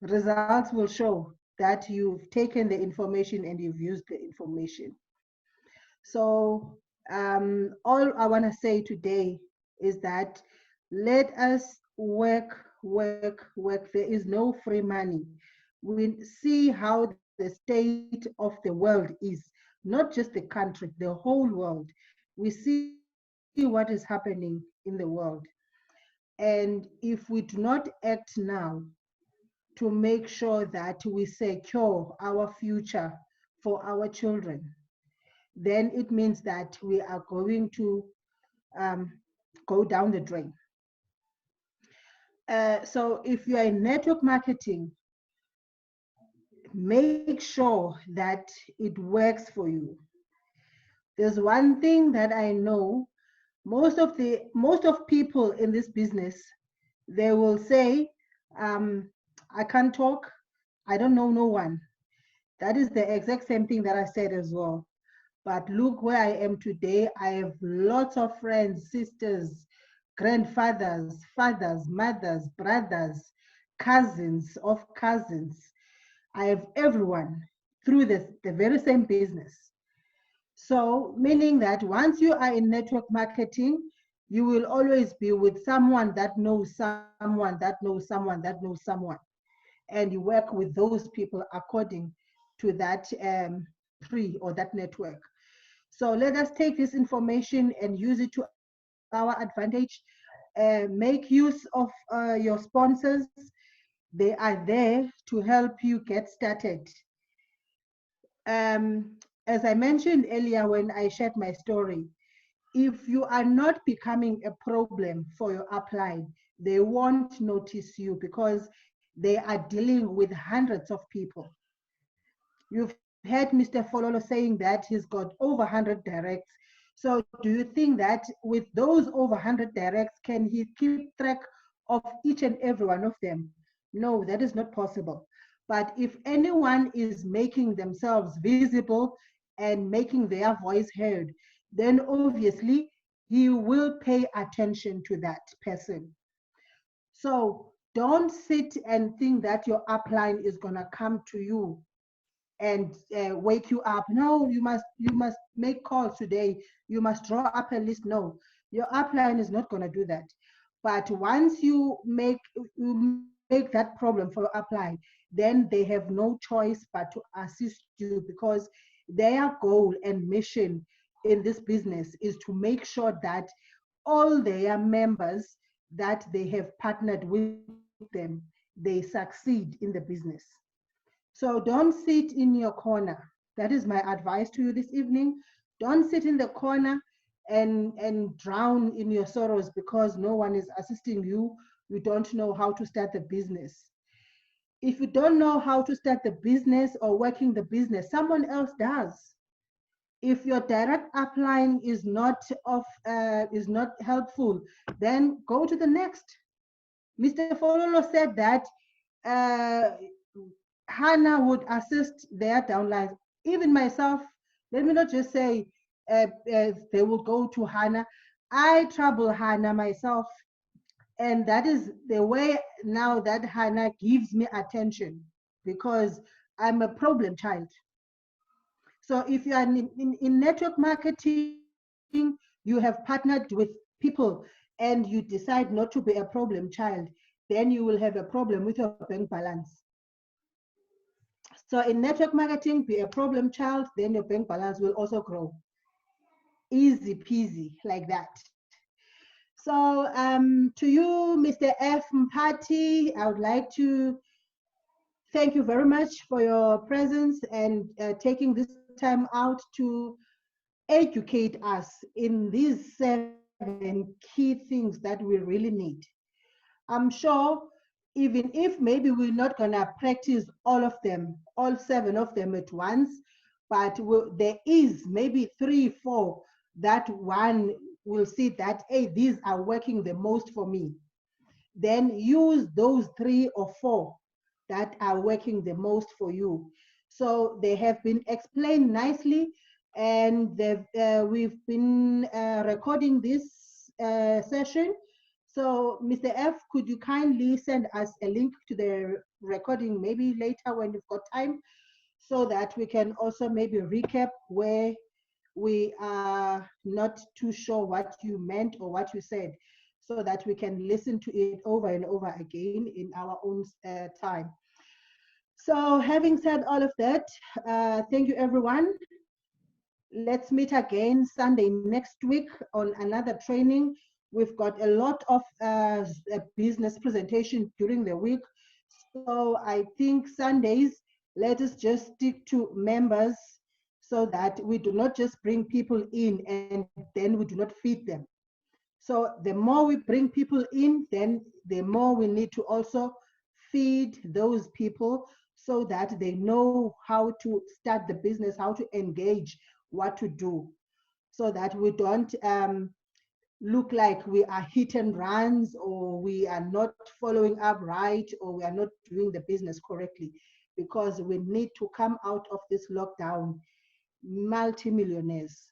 Results will show that you've taken the information and you've used the information. So all I want to say today is that let us work, work, work. There is no free money. We see how the state of the world is, not just the country, the whole world. We see what is happening in the world. And if we do not act now to make sure that we secure our future for our children, then it means that we are going to um, go down the drain. So if you are in network marketing, make sure that it works for you. There's one thing that I know, most of people in this business, they will say, I can't talk, I don't know no one. That is the exact same thing that I said as well. But look where I am today. I have lots of friends, sisters, grandfathers, fathers, mothers, brothers, cousins of cousins. I have everyone through the very same business. So, meaning that once you are in network marketing, you will always be with someone that knows someone that knows someone that knows someone. And you work with those people according to that tree or that network. So let us take this information and use it to our advantage. Make use of your sponsors. They are there to help you get started. As I mentioned earlier when I shared my story, if you are not becoming a problem for your upline, they won't notice you because they are dealing with hundreds of people. You've heard Mr. Fololo saying that he's got over 100 directs. So do you think that with those over 100 directs, can he keep track of each and every one of them? No, that is not possible. But if anyone is making themselves visible and making their voice heard, then obviously he will pay attention to that person. So don't sit and think that your upline is going to come to you and wake you up. No, you must make calls today. You must draw up a list. No, your upline is not going to do that. But once you make that problem for your upline, then they have no choice but to assist you because their goal and mission in this business is to make sure that all their members that they have partnered with them, they succeed in the business. So don't sit in your corner. That is my advice to you this evening. Don't sit in the corner and drown in your sorrows because no one is assisting you. You don't know how to start the business. If you don't know how to start the business or working the business, someone else does. If your direct upline is not helpful, then go to the next. Mr. Fololo said that uh, Hannah would assist their downlines. Even myself, let me not just say they will go to Hannah. I trouble Hannah myself. And that is the way now that Hannah gives me attention because I'm a problem child. So if you are in network marketing, you you have partnered with people and you decide not to be a problem child, then you will have a problem with your bank balance. So in network marketing, be a problem child, then your bank balance will also grow. Easy peasy, like that. So to you, Mr. F. Mpati, I would like to thank you very much for your presence and taking this time out to educate us in these 7 key things that we really need. I'm sure even if maybe we're not gonna practice all of them, all 7 of them at once, but there is maybe 3, 4 that one will see that, hey, these are working the most for me. Then use those 3 or 4 that are working the most for you. So they have been explained nicely, and we've been recording this session. So Mr. F, could you kindly send us a link to the recording maybe later when you've got time, so that we can also maybe recap where we are not too sure what you meant or what you said, so that we can listen to it over and over again in our own time. So having said all of that, thank you everyone. Let's meet again Sunday next week on another training. We've got a lot of business presentation during the week. So I think Sundays, let us just stick to members, so that we do not just bring people in and then we do not feed them. So the more we bring people in, then the more we need to also feed those people, so that they know how to start the business, how to engage, what to do, so that we don't look like we are hit and runs, or we are not following up right, or we are not doing the business correctly, because we need to come out of this lockdown multimillionaires.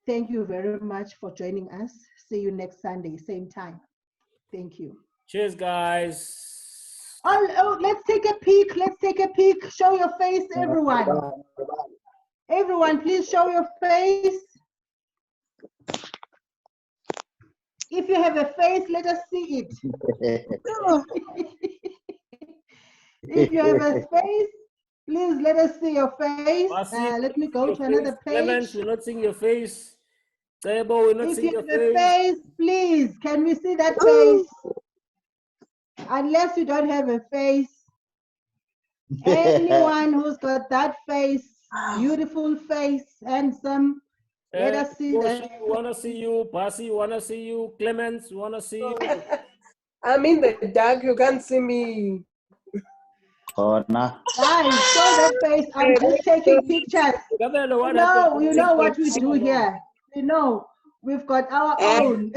Thank you very much for joining us. See you next Sunday, same time. Thank you. Cheers, guys. Oh, let's take a peek. Let's take a peek. Show your face, everyone. Everyone, please show your face. If you have a face, let us see it. If you have a face, please let us see your face. Let me go to another page. Clemens, we're not seeing your face. Table, we're not seeing your face. If you have a face, please, can we see that face? Unless you don't have a face. Anyone who's got that face, beautiful face, handsome, let us see that. We want to see you. Pasi, we want to see you. Clemens, we want to see you. I'm in the dark. You can't see me. Oh, no. Guys, show that face. I'm just taking pictures. You know what we do here. You know, we've got our own.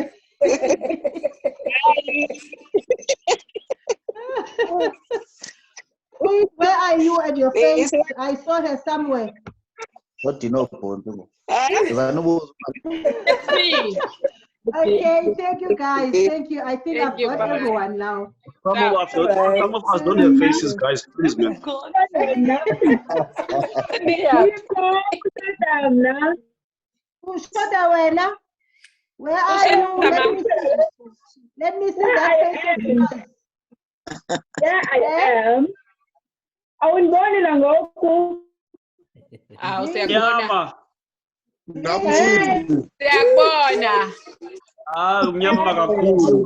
Where are you at your face? I saw her somewhere. What do you know, Bondo? It's me. Okay, thank you guys. Thank you. I think I've got everyone now. Some of us don't have faces, guys. Please, man. Where are you? Let me see that face. Yeah, I am. I was born in Angoku. Nyama. Siyakubona. Mnyama kakhulu.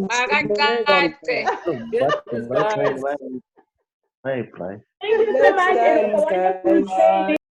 Makaqaqe. Bye. Thank you so much.